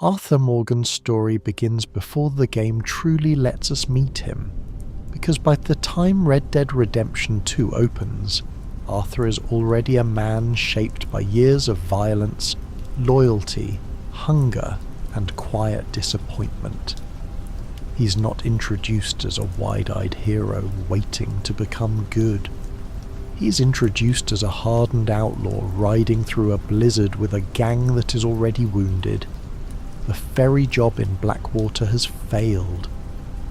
Arthur Morgan's story begins before the game truly lets us meet him, because by the time Red Dead Redemption 2 opens, Arthur is already a man shaped by years of violence, loyalty, hunger, and quiet disappointment. He's not introduced as a wide-eyed hero waiting to become good. He's introduced as a hardened outlaw riding through a blizzard with a gang that is already wounded. The ferry job in Blackwater has failed.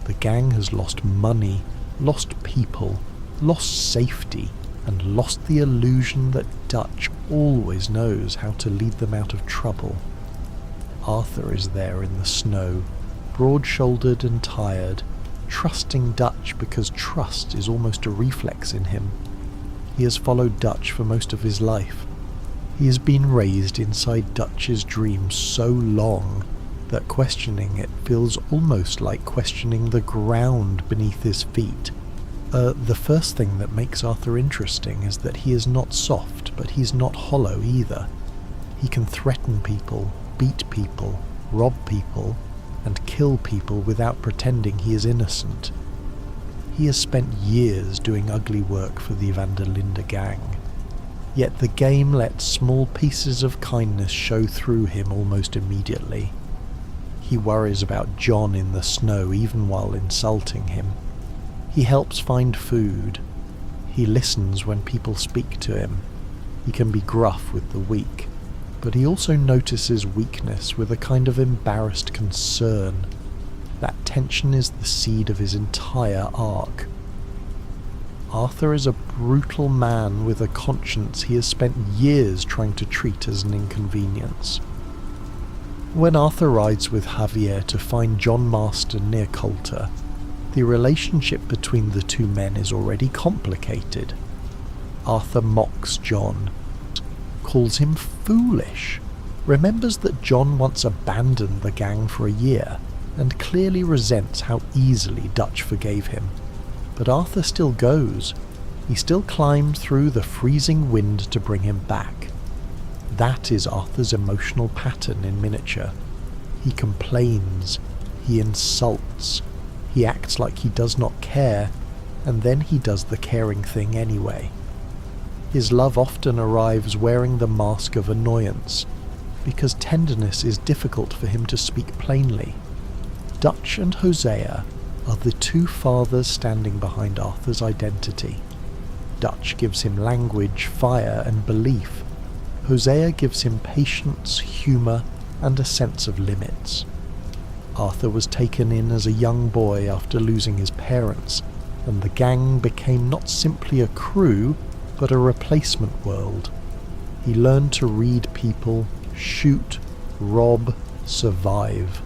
The gang has lost money, lost people, lost safety, and lost the illusion that Dutch always knows how to lead them out of trouble. Arthur is there in the snow, broad-shouldered and tired, trusting Dutch because trust is almost a reflex in him. He has followed Dutch for most of his life. He has been raised inside Dutch's dream so long that questioning it feels almost like questioning the ground beneath his feet. The first thing that makes Arthur interesting is that he is not soft, but he's not hollow either. He can threaten people, beat people, rob people, and kill people without pretending he is innocent. He has spent years doing ugly work for the Van Der Linde gang. Yet the game lets small pieces of kindness show through him almost immediately. He worries about John in the snow even while insulting him. He helps find food. He listens when people speak to him. He can be gruff with the weak, but he also notices weakness with a kind of embarrassed concern. That tension is the seed of his entire arc. Arthur is a brutal man with a conscience he has spent years trying to treat as an inconvenience. When Arthur rides with Javier to find John Marston near Colter, the relationship between the two men is already complicated. Arthur mocks John, calls him foolish, remembers that John once abandoned the gang for a year, and clearly resents how easily Dutch forgave him. But Arthur still goes. He still climbed through the freezing wind to bring him back. That is Arthur's emotional pattern in miniature. He complains, he insults, he acts like he does not care, and then he does the caring thing anyway. His love often arrives wearing the mask of annoyance, because tenderness is difficult for him to speak plainly. Dutch and Hosea are the two fathers standing behind Arthur's identity. Dutch gives him language, fire, and belief. Hosea gives him patience, humour, and a sense of limits. Arthur was taken in as a young boy after losing his parents, and the gang became not simply a crew, but a replacement world. He learned to read people, shoot, rob, survive,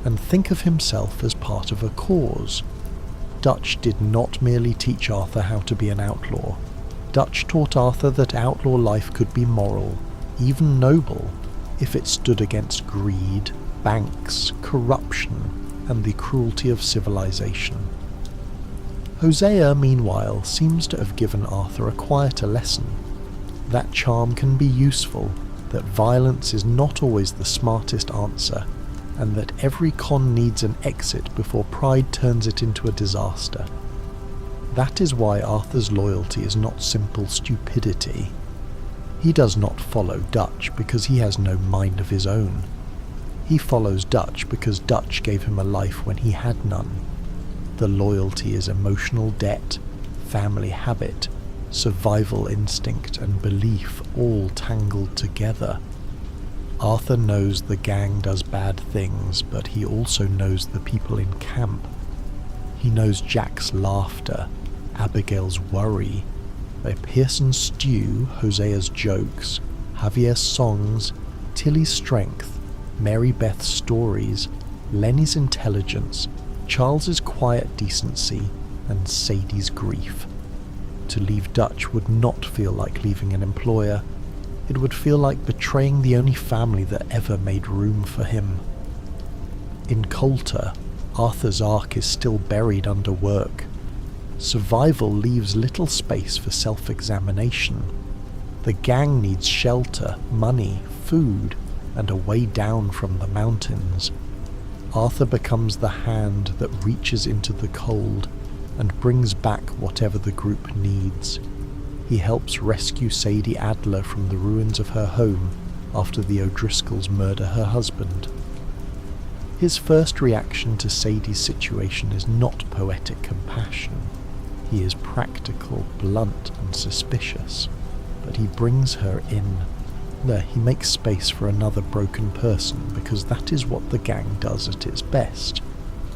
and think of himself as part of a cause. Dutch did not merely teach Arthur how to be an outlaw. Dutch taught Arthur that outlaw life could be moral, even noble, if it stood against greed, banks, corruption, and the cruelty of civilization. Hosea, meanwhile, seems to have given Arthur a quieter lesson. That charm can be useful, that violence is not always the smartest answer, and that every con needs an exit before pride turns it into a disaster. That is why Arthur's loyalty is not simple stupidity. He does not follow Dutch because he has no mind of his own. He follows Dutch because Dutch gave him a life when he had none. The loyalty is emotional debt, family habit, survival instinct, and belief all tangled together. Arthur knows the gang does bad things, but he also knows the people in camp. He knows Jack's laughter, Abigail's worry, Pearson's stew, Hosea's jokes, Javier's songs, Tilly's strength, Mary Beth's stories, Lenny's intelligence, Charles's quiet decency, and Sadie's grief. To leave Dutch would not feel like leaving an employer. It would feel like betraying the only family that ever made room for him. In Colter, Arthur's arc is still buried under work. Survival leaves little space for self-examination. The gang needs shelter, money, food, and a way down from the mountains. Arthur becomes the hand that reaches into the cold and brings back whatever the group needs. He helps rescue Sadie Adler from the ruins of her home after the O'Driscolls murder her husband. His first reaction to Sadie's situation is not poetic compassion. He is practical, blunt, and suspicious, but he brings her in. There, he makes space for another broken person because that is what the gang does at its best.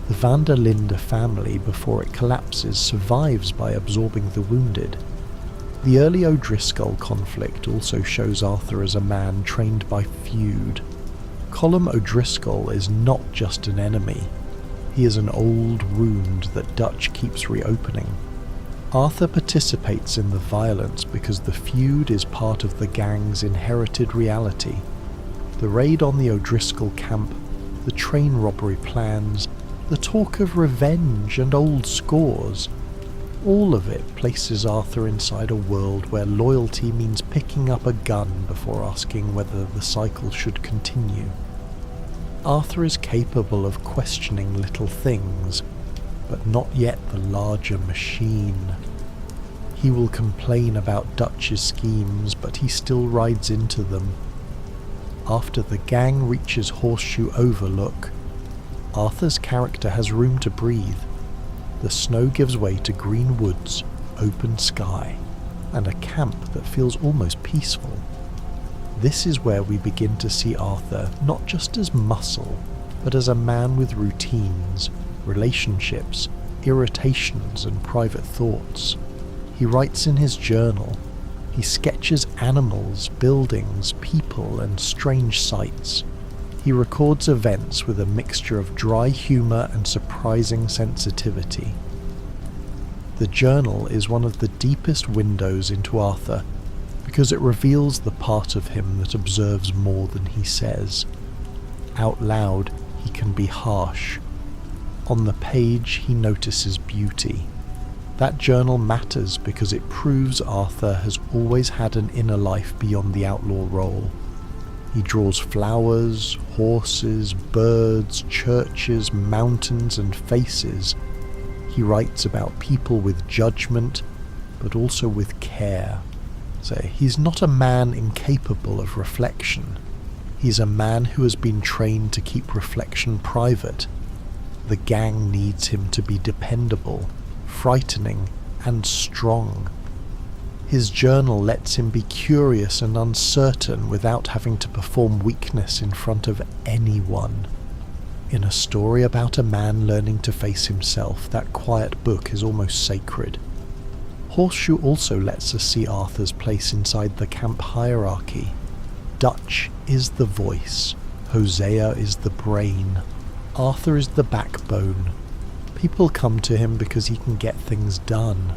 The Van Der Linde family, before it collapses, survives by absorbing the wounded. The early O'Driscoll conflict also shows Arthur as a man trained by feud. Colm O'Driscoll is not just an enemy. He is an old wound that Dutch keeps reopening. Arthur participates in the violence because the feud is part of the gang's inherited reality. The raid on the O'Driscoll camp, the train robbery plans, the talk of revenge and old scores, all of it places Arthur inside a world where loyalty means picking up a gun before asking whether the cycle should continue. Arthur is capable of questioning little things, but not yet the larger machine. He will complain about Dutch's schemes, but he still rides into them. After the gang reaches Horseshoe Overlook, Arthur's character has room to breathe. The snow gives way to green woods, open sky, and a camp that feels almost peaceful. This is where we begin to see Arthur not just as muscle, but as a man with routines, relationships, irritations, and private thoughts. He writes in his journal. He sketches animals, buildings, people, and strange sights. He records events with a mixture of dry humour and surprising sensitivity. The journal is one of the deepest windows into Arthur because it reveals the part of him that observes more than he says. Out loud, he can be harsh. On the page, he notices beauty. That journal matters because it proves Arthur has always had an inner life beyond the outlaw role. He draws flowers, horses, birds, churches, mountains, and faces. He writes about people with judgment, but also with care. So he's not a man incapable of reflection. He's a man who has been trained to keep reflection private. The gang needs him to be dependable, frightening, and strong. His journal lets him be curious and uncertain without having to perform weakness in front of anyone. In a story about a man learning to face himself, that quiet book is almost sacred. Horseshoe also lets us see Arthur's place inside the camp hierarchy. Dutch is the voice, Hosea is the brain, Arthur is the backbone. People come to him because he can get things done.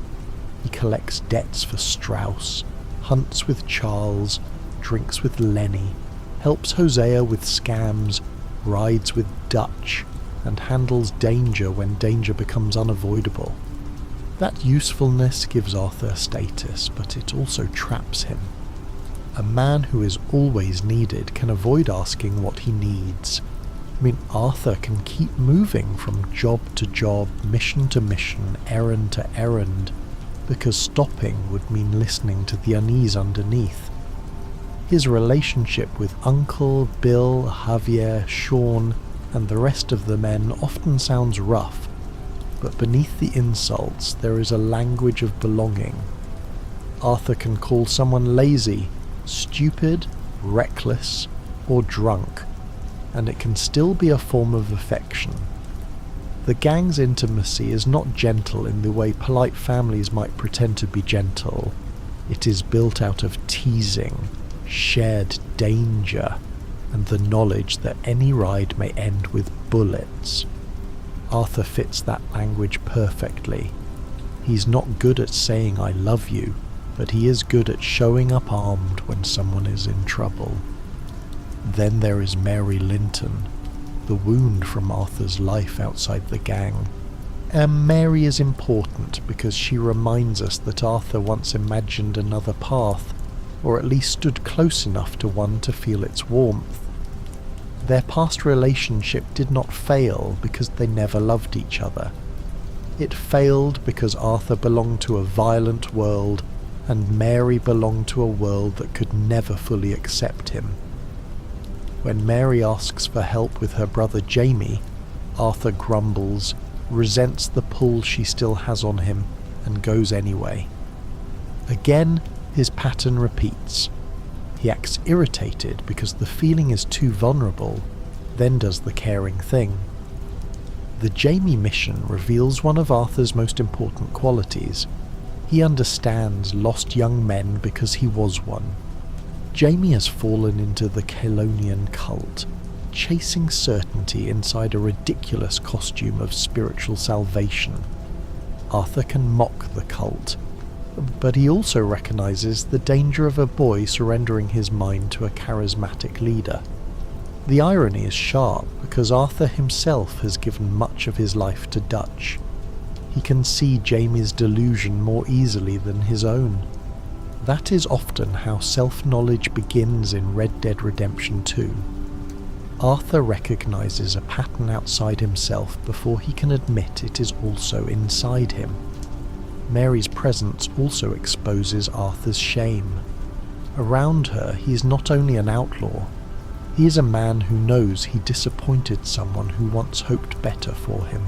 He collects debts for Strauss, hunts with Charles, drinks with Lenny, helps Hosea with scams, rides with Dutch, and handles danger when danger becomes unavoidable. That usefulness gives Arthur status, but it also traps him. A man who is always needed can avoid asking what he needs. Arthur can keep moving from job to job, mission to mission, errand to errand, because stopping would mean listening to the unease underneath. His relationship with Uncle, Bill, Javier, Sean, and the rest of the men often sounds rough, but beneath the insults there is a language of belonging. Arthur can call someone lazy, stupid, reckless, or drunk, and it can still be a form of affection. The gang's intimacy is not gentle in the way polite families might pretend to be gentle. It is built out of teasing, shared danger, and the knowledge that any ride may end with bullets. Arthur fits that language perfectly. He's not good at saying I love you, but he is good at showing up armed when someone is in trouble. Then there is Mary Linton, the wound from Arthur's life outside the gang. And Mary is important because she reminds us that Arthur once imagined another path, or at least stood close enough to one to feel its warmth. Their past relationship did not fail because they never loved each other. It failed because Arthur belonged to a violent world and Mary belonged to a world that could never fully accept him. When Mary asks for help with her brother Jamie, Arthur grumbles, resents the pull she still has on him, and goes anyway. Again, his pattern repeats. He acts irritated because the feeling is too vulnerable, then does the caring thing. The Jamie mission reveals one of Arthur's most important qualities. He understands lost young men because he was one. Jamie has fallen into the Colonian cult, chasing certainty inside a ridiculous costume of spiritual salvation. Arthur can mock the cult, but he also recognizes the danger of a boy surrendering his mind to a charismatic leader. The irony is sharp because Arthur himself has given much of his life to Dutch. He can see Jamie's delusion more easily than his own. That is often how self-knowledge begins in Red Dead Redemption 2. Arthur recognizes a pattern outside himself before he can admit it is also inside him. Mary's presence also exposes Arthur's shame. Around her, he is not only an outlaw, he is a man who knows he disappointed someone who once hoped better for him.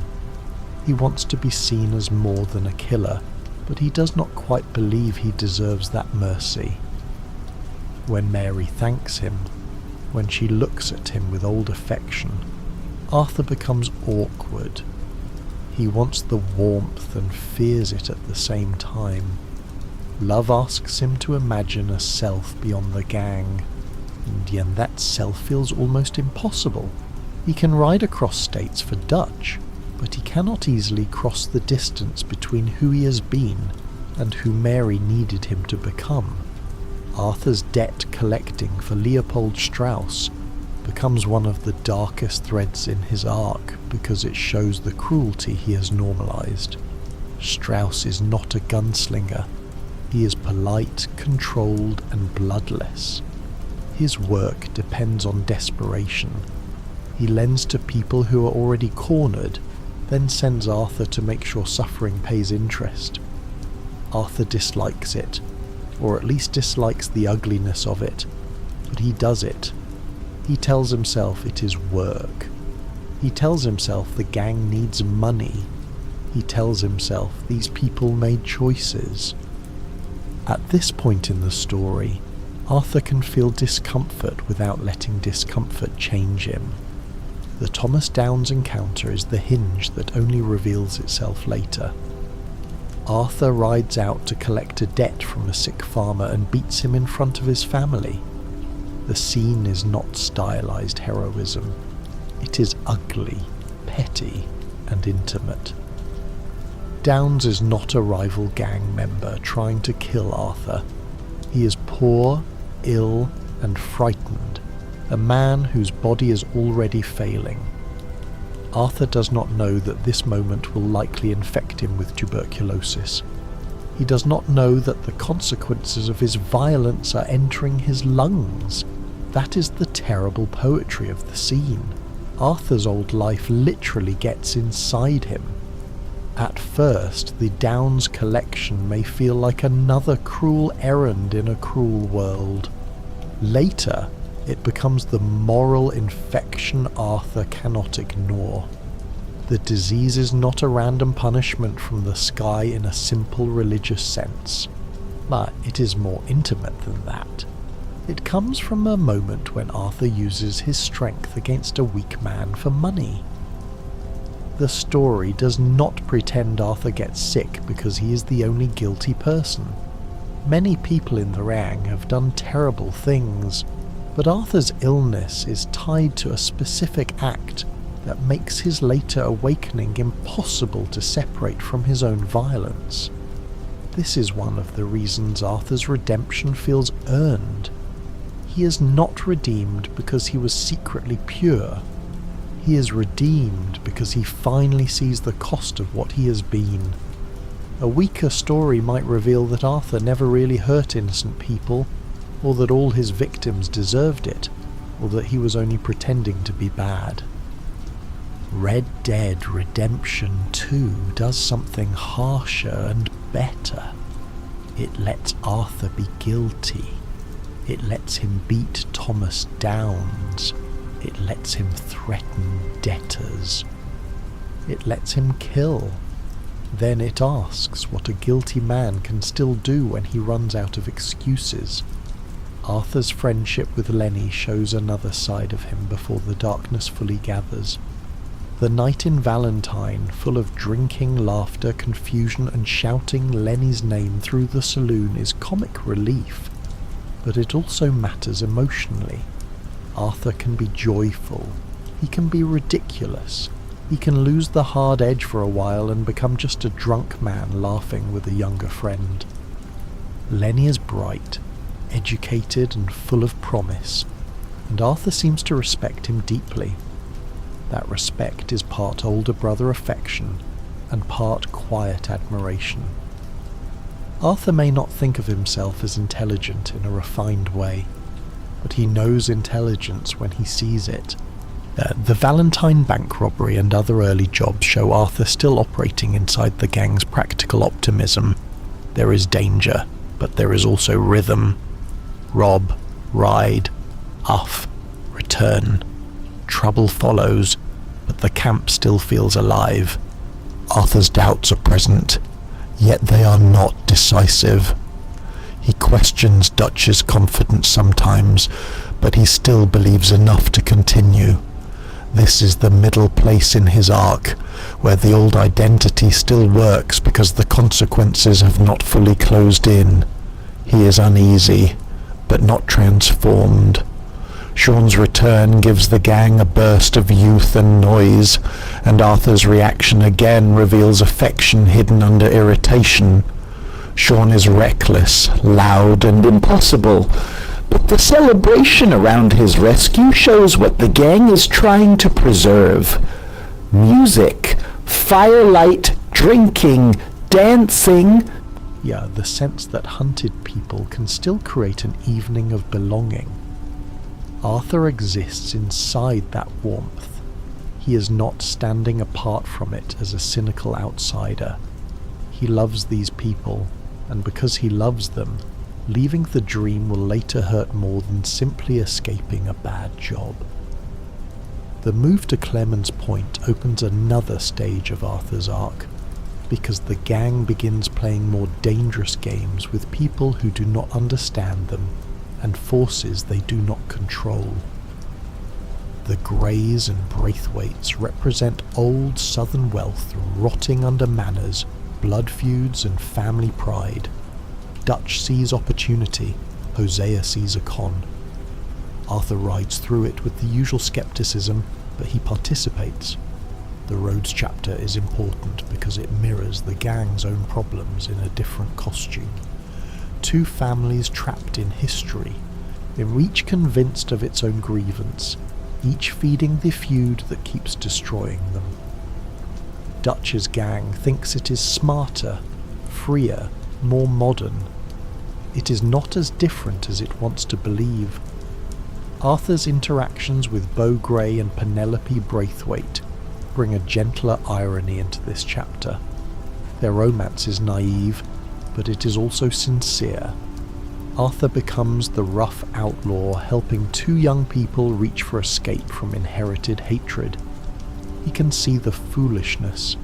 He wants to be seen as more than a killer, but he does not quite believe he deserves that mercy. When Mary thanks him, when she looks at him with old affection, Arthur becomes awkward. He wants the warmth and fears it at the same time. Love asks him to imagine a self beyond the gang, and yet that self feels almost impossible. He can ride across states for Dutch, but he cannot easily cross the distance between who he has been and who Mary needed him to become. Arthur's debt collecting for Leopold Strauss becomes one of the darkest threads in his arc because it shows the cruelty he has normalized. Strauss is not a gunslinger. He is polite, controlled, and bloodless. His work depends on desperation. He lends to people who are already cornered, then sends Arthur to make sure suffering pays interest. Arthur dislikes it, or at least dislikes the ugliness of it, but he does it. He tells himself it is work. He tells himself the gang needs money. He tells himself these people made choices. At this point in the story, Arthur can feel discomfort without letting discomfort change him. The Thomas Downs encounter is the hinge that only reveals itself later. Arthur rides out to collect a debt from a sick farmer and beats him in front of his family. The scene is not stylized heroism. It is ugly, petty, and intimate. Downs is not a rival gang member trying to kill Arthur. He is poor, ill, and frightened, a man whose body is already failing. Arthur does not know that this moment will likely infect him with tuberculosis. He does not know that the consequences of his violence are entering his lungs. That is the terrible poetry of the scene. Arthur's old life literally gets inside him. At first, the Downs collection may feel like another cruel errand in a cruel world. Later, it becomes the moral infection Arthur cannot ignore. The disease is not a random punishment from the sky in a simple religious sense, but it is more intimate than that. It comes from a moment when Arthur uses his strength against a weak man for money. The story does not pretend Arthur gets sick because he is the only guilty person. Many people in the Rang have done terrible things, but Arthur's illness is tied to a specific act that makes his later awakening impossible to separate from his own violence. This is one of the reasons Arthur's redemption feels earned. He is not redeemed because he was secretly pure. He is redeemed because he finally sees the cost of what he has been. A weaker story might reveal that Arthur never really hurt innocent people, or that all his victims deserved it. or that he was only pretending to be bad. Red Dead Redemption 2 does something harsher and better. It lets Arthur be guilty. It lets him beat Thomas Downs. It lets him threaten debtors. It lets him kill. Then it asks what a guilty man can still do when he runs out of excuses. Arthur's friendship with Lenny shows another side of him before the darkness fully gathers. The night in Valentine, full of drinking, laughter, confusion, and shouting Lenny's name through the saloon, is comic relief, but it also matters emotionally. Arthur can be joyful. He can be ridiculous. He can lose the hard edge for a while and become just a drunk man laughing with a younger friend. Lenny is bright, educated, and full of promise, and Arthur seems to respect him deeply. That respect is part older brother affection and part quiet admiration. Arthur may not think of himself as intelligent in a refined way, but he knows intelligence when he sees it. The Valentine bank robbery and other early jobs show Arthur still operating inside the gang's practical optimism. There is danger, but there is also rhythm. Rob, ride, uff, return. Trouble follows, but the camp still feels alive. Arthur's doubts are present, yet they are not decisive. He questions Dutch's confidence sometimes, but he still believes enough to continue. This is the middle place in his arc, where the old identity still works because the consequences have not fully closed in. He is uneasy, but not transformed. Sean's return gives the gang a burst of youth and noise, and Arthur's reaction again reveals affection hidden under irritation. Sean is reckless, loud, and impossible, but the celebration around his rescue shows what the gang is trying to preserve. Music, firelight, drinking, dancing. Yeah, the sense that hunted people can still create an evening of belonging. Arthur exists inside that warmth. He is not standing apart from it as a cynical outsider. He loves these people, and because he loves them, leaving the dream will later hurt more than simply escaping a bad job. The move to Clemens Point opens another stage of Arthur's arc, because the gang begins playing more dangerous games with people who do not understand them and forces they do not control. The Greys and Braithwaites represent old southern wealth rotting under manners, blood feuds, and family pride. Dutch sees opportunity, Hosea sees a con. Arthur rides through it with the usual skepticism, but he participates. The Rhodes chapter is important because it mirrors the gang's own problems in a different costume. Two families trapped in history, each convinced of its own grievance, each feeding the feud that keeps destroying them. Dutch's gang thinks it is smarter, freer, more modern. It is not as different as it wants to believe. Arthur's interactions with Beau Gray and Penelope Braithwaite bring a gentler irony into this chapter. Their romance is naive, but it is also sincere. Arthur becomes the rough outlaw helping two young people reach for escape from inherited hatred. He can see the foolishness,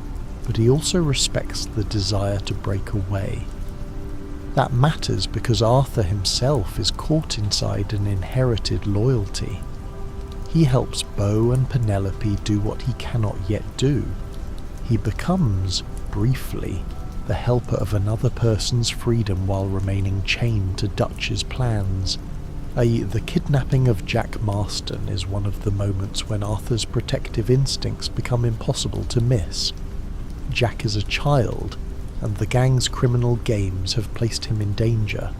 but he also respects the desire to break away. That matters because Arthur himself is caught inside an inherited loyalty. He helps Beau and Penelope do what he cannot yet do. He becomes, briefly, the helper of another person's freedom while remaining chained to Dutch's plans. The kidnapping of Jack Marston is one of the moments when Arthur's protective instincts become impossible to miss. Jack is a child, and the gang's criminal games have placed him in danger.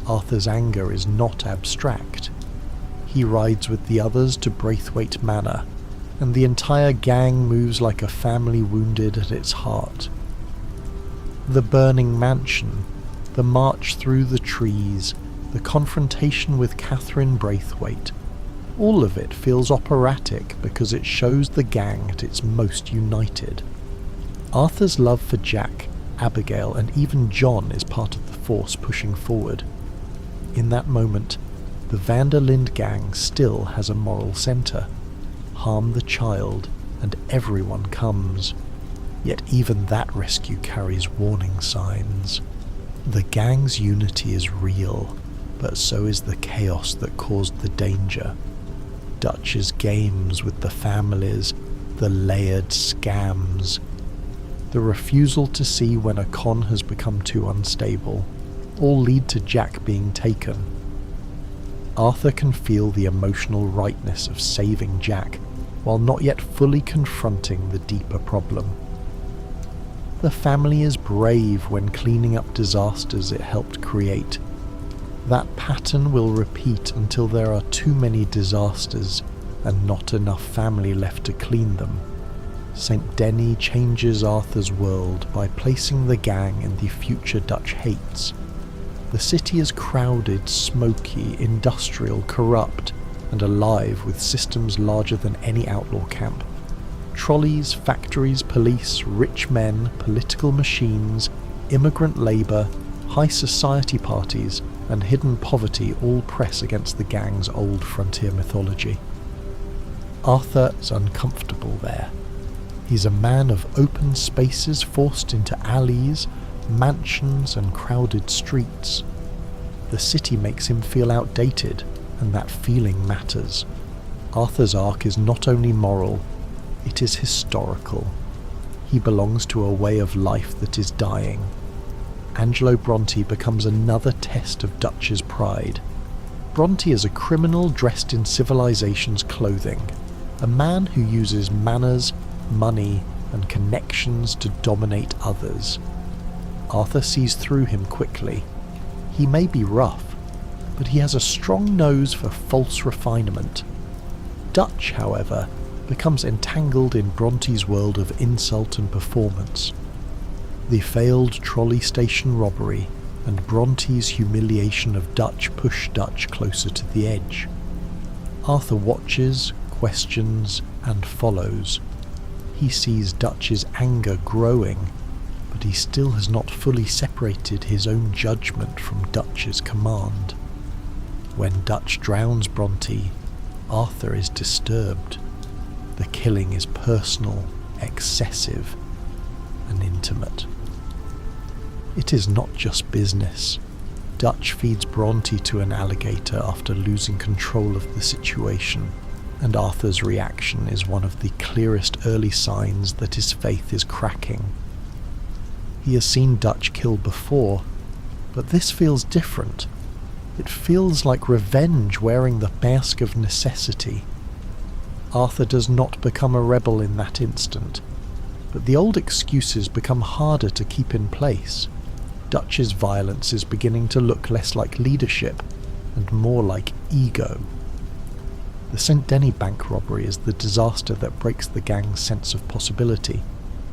Arthur's anger is not abstract. He rides with the others to Braithwaite Manor, and the entire gang moves like a family wounded at its heart. The burning mansion, the march through the trees, the confrontation with Catherine Braithwaite, All of it feels operatic because it shows the gang at its most united. Arthur's love for Jack, Abigail, and even John is part of the force pushing forward. In that moment, the Van der Linde gang still has a moral centre. Harm the child, and everyone comes. Yet even that rescue carries warning signs. The gang's unity is real, but so is the chaos that caused the danger. Dutch's games with the families, the layered scams, the refusal to see when a con has become too unstable, all lead to Jack being taken. Arthur can feel the emotional rightness of saving Jack, while not yet fully confronting the deeper problem. The family is brave when cleaning up disasters it helped create. That pattern will repeat until there are too many disasters and not enough family left to clean them. Saint Denis changes Arthur's world by placing the gang in the future Dutch hates. The city is crowded, smoky, industrial, corrupt, and alive with systems larger than any outlaw camp. Trolleys, factories, police, rich men, political machines, immigrant labour, high society parties, and hidden poverty all press against the gang's old frontier mythology. Arthur is uncomfortable there. He's a man of open spaces forced into alleys, mansions and crowded streets. The city makes him feel outdated, and that feeling matters. Arthur's arc is not only moral, it is historical. He belongs to a way of life that is dying. Angelo Bronte becomes another test of Dutch's pride. Bronte is a criminal dressed in civilization's clothing, a man who uses manners, money, and connections to dominate others. Arthur sees through him quickly. He may be rough, but he has a strong nose for false refinement. Dutch, however, becomes entangled in Bronte's world of insult and performance. The failed trolley station robbery and Bronte's humiliation of Dutch push Dutch closer to the edge. Arthur watches, questions, and follows. He sees Dutch's anger growing, but he still has not fully separated his own judgment from Dutch's command. When Dutch drowns Bronte, Arthur is disturbed. The killing is personal, excessive, and intimate. It is not just business. Dutch feeds Bronte to an alligator after losing control of the situation, and Arthur's reaction is one of the clearest early signs that his faith is cracking. He has seen Dutch kill before, but this feels different. It feels like revenge wearing the mask of necessity. Arthur does not become a rebel in that instant, but the old excuses become harder to keep in place. Dutch's violence is beginning to look less like leadership and more like ego. The Saint Denis bank robbery is the disaster that breaks the gang's sense of possibility.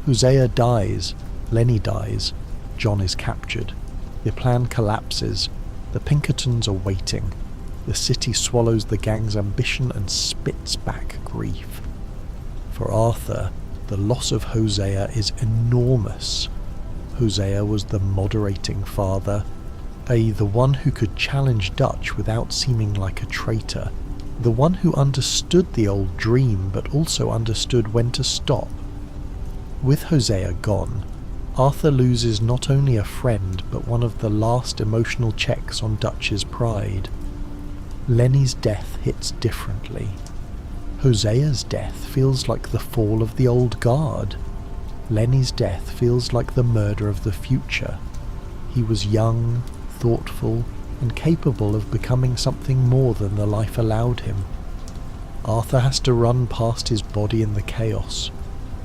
Hosea dies, Lenny dies, John is captured. The plan collapses. The Pinkertons are waiting. The city swallows the gang's ambition and spits back grief. For Arthur, the loss of Hosea is enormous. Hosea was the moderating father, the one who could challenge Dutch without seeming like a traitor, the one who understood the old dream but also understood when to stop. With Hosea gone, Arthur loses not only a friend but one of the last emotional checks on Dutch's pride. Lenny's death hits differently. Hosea's death feels like the fall of the old guard. Lenny's death feels like the murder of the future. He was young, thoughtful, and capable of becoming something more than the life allowed him. Arthur has to run past his body in the chaos,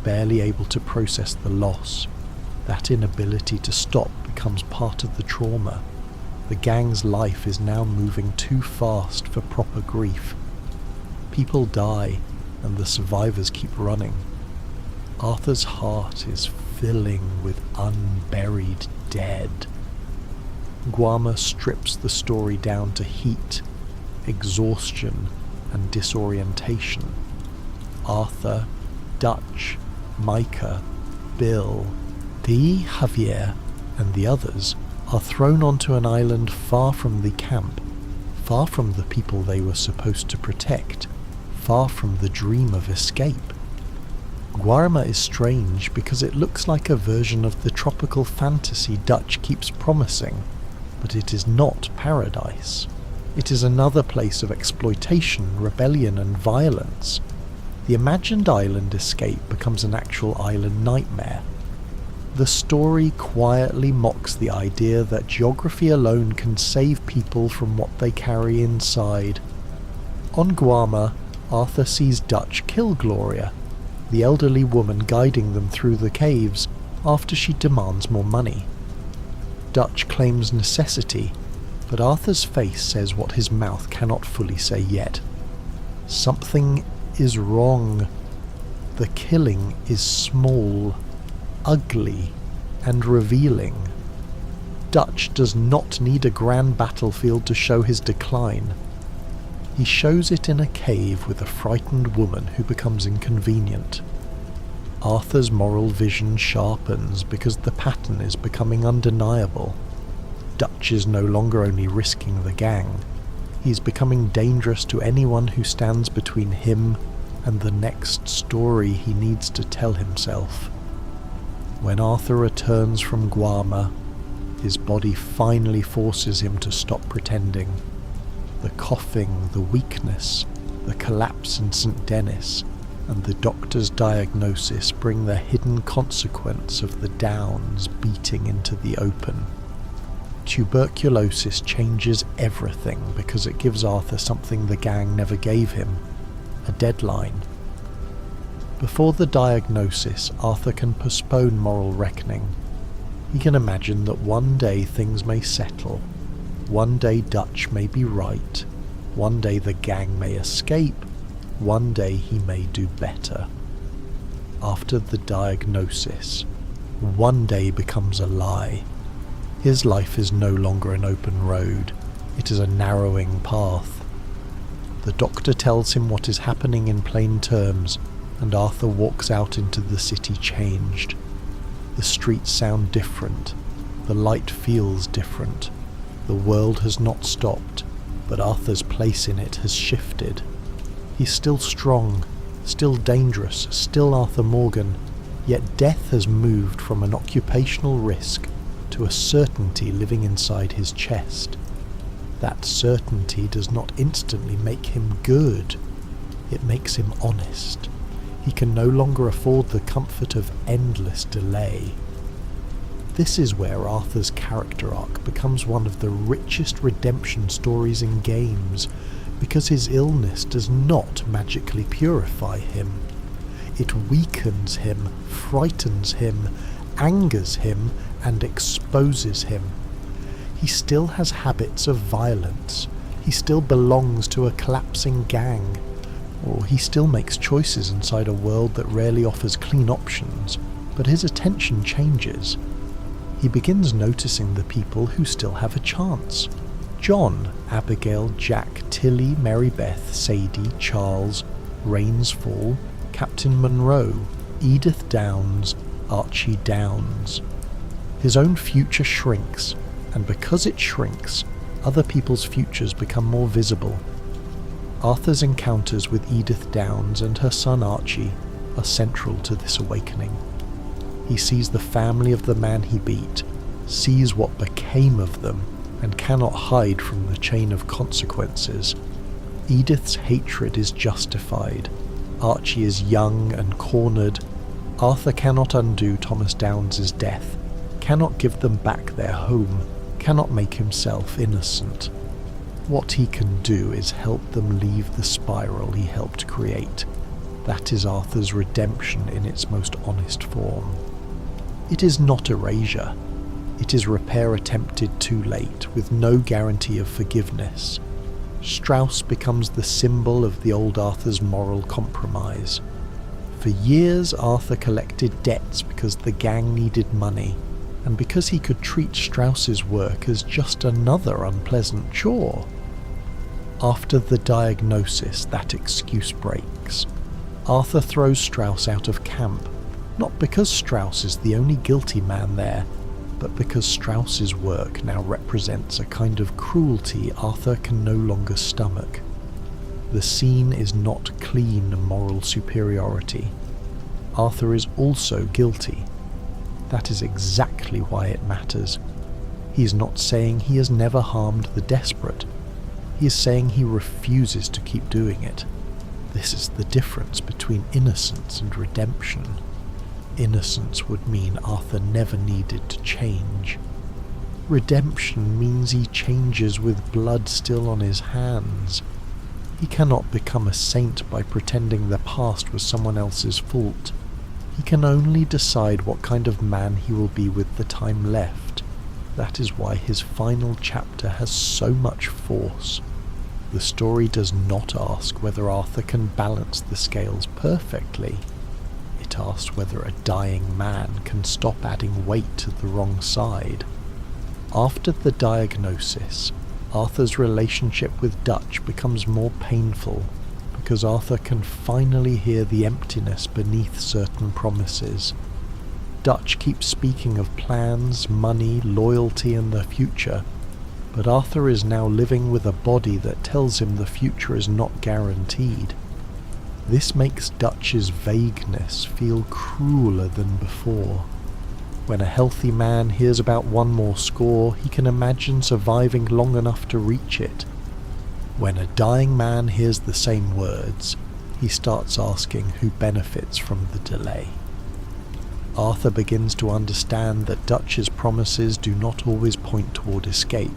barely able to process the loss. That inability to stop becomes part of the trauma. The gang's life is now moving too fast for proper grief. People die, and the survivors keep running. Arthur's heart is filling with unburied dead. Guarma strips the story down to heat, exhaustion, and disorientation. Arthur, Dutch, Micah, Bill, Dee, Javier, and the others are thrown onto an island far from the camp, far from the people they were supposed to protect, far from the dream of escape. Guarma is strange because it looks like a version of the tropical fantasy Dutch keeps promising, but it is not paradise. It is another place of exploitation, rebellion, and violence. The imagined island escape becomes an actual island nightmare. The story quietly mocks the idea that geography alone can save people from what they carry inside. On Guarma, Arthur sees Dutch kill Gloria, the elderly woman guiding them through the caves, after she demands more money. Dutch claims necessity, but Arthur's face says what his mouth cannot fully say yet. Something is wrong. The killing is small, ugly, and revealing. Dutch does not need a grand battlefield to show his decline. He shows it in a cave with a frightened woman who becomes inconvenient. Arthur's moral vision sharpens because the pattern is becoming undeniable. Dutch is no longer only risking the gang, he is becoming dangerous to anyone who stands between him and the next story he needs to tell himself. When Arthur returns from Guarma, his body finally forces him to stop pretending. The coughing, the weakness, the collapse in Saint Denis, and the doctor's diagnosis bring the hidden consequence of the downs beating into the open. Tuberculosis changes everything because it gives Arthur something the gang never gave him: a deadline. Before the diagnosis, Arthur can postpone moral reckoning. He can imagine that one day things may settle. One day Dutch may be right. One day the gang may escape. One day he may do better. After the diagnosis, one day becomes a lie. His life is no longer an open road. It is a narrowing path. The doctor tells him what is happening in plain terms, and Arthur walks out into the city changed. The streets sound different. The light feels different. The world has not stopped, but Arthur's place in it has shifted. He's still strong, still dangerous, still Arthur Morgan, yet death has moved from an occupational risk to a certainty living inside his chest. That certainty does not instantly make him good. It makes him honest. He can no longer afford the comfort of endless delay. This is where Arthur's character arc becomes one of the richest redemption stories in games, because his illness does not magically purify him. It weakens him, frightens him, angers him, and exposes him. He still has habits of violence. He still belongs to a collapsing gang. Or he still makes choices inside a world that rarely offers clean options, but his attention changes. He begins noticing the people who still have a chance. John, Abigail, Jack, Tilly, Mary Beth, Sadie, Charles, Rains Fall, Captain Monroe, Edith Downs, Archie Downs. His own future shrinks, and because it shrinks, other people's futures become more visible. Arthur's encounters with Edith Downs and her son Archie are central to this awakening. He sees the family of the man he beat, sees what became of them, and cannot hide from the chain of consequences. Edith's hatred is justified. Archie is young and cornered. Arthur cannot undo Thomas Downs' death, cannot give them back their home, cannot make himself innocent. What he can do is help them leave the spiral he helped create. That is Arthur's redemption in its most honest form. It is not erasure. It is repair attempted too late, with no guarantee of forgiveness. Strauss becomes the symbol of the old Arthur's moral compromise. For years Arthur collected debts because the gang needed money, and because he could treat Strauss's work as just another unpleasant chore. After the diagnosis, that excuse breaks. Arthur throws Strauss out of camp, not because Strauss is the only guilty man there, but because Strauss's work now represents a kind of cruelty Arthur can no longer stomach. The scene is not clean moral superiority. Arthur is also guilty. That is exactly why it matters. He is not saying he has never harmed the desperate. He is saying he refuses to keep doing it. This is the difference between innocence and redemption. Innocence would mean Arthur never needed to change. Redemption means he changes with blood still on his hands. He cannot become a saint by pretending the past was someone else's fault. He can only decide what kind of man he will be with the time left. That is why his final chapter has so much force. The story does not ask whether Arthur can balance the scales perfectly. It asks whether a dying man can stop adding weight to the wrong side. After the diagnosis, Arthur's relationship with Dutch becomes more painful because Arthur can finally hear the emptiness beneath certain promises. Dutch keeps speaking of plans, money, loyalty and the future, but Arthur is now living with a body that tells him the future is not guaranteed. This makes Dutch's vagueness feel crueler than before. When a healthy man hears about one more score, he can imagine surviving long enough to reach it. When a dying man hears the same words, he starts asking who benefits from the delay. Arthur begins to understand that Dutch's promises do not always point toward escape.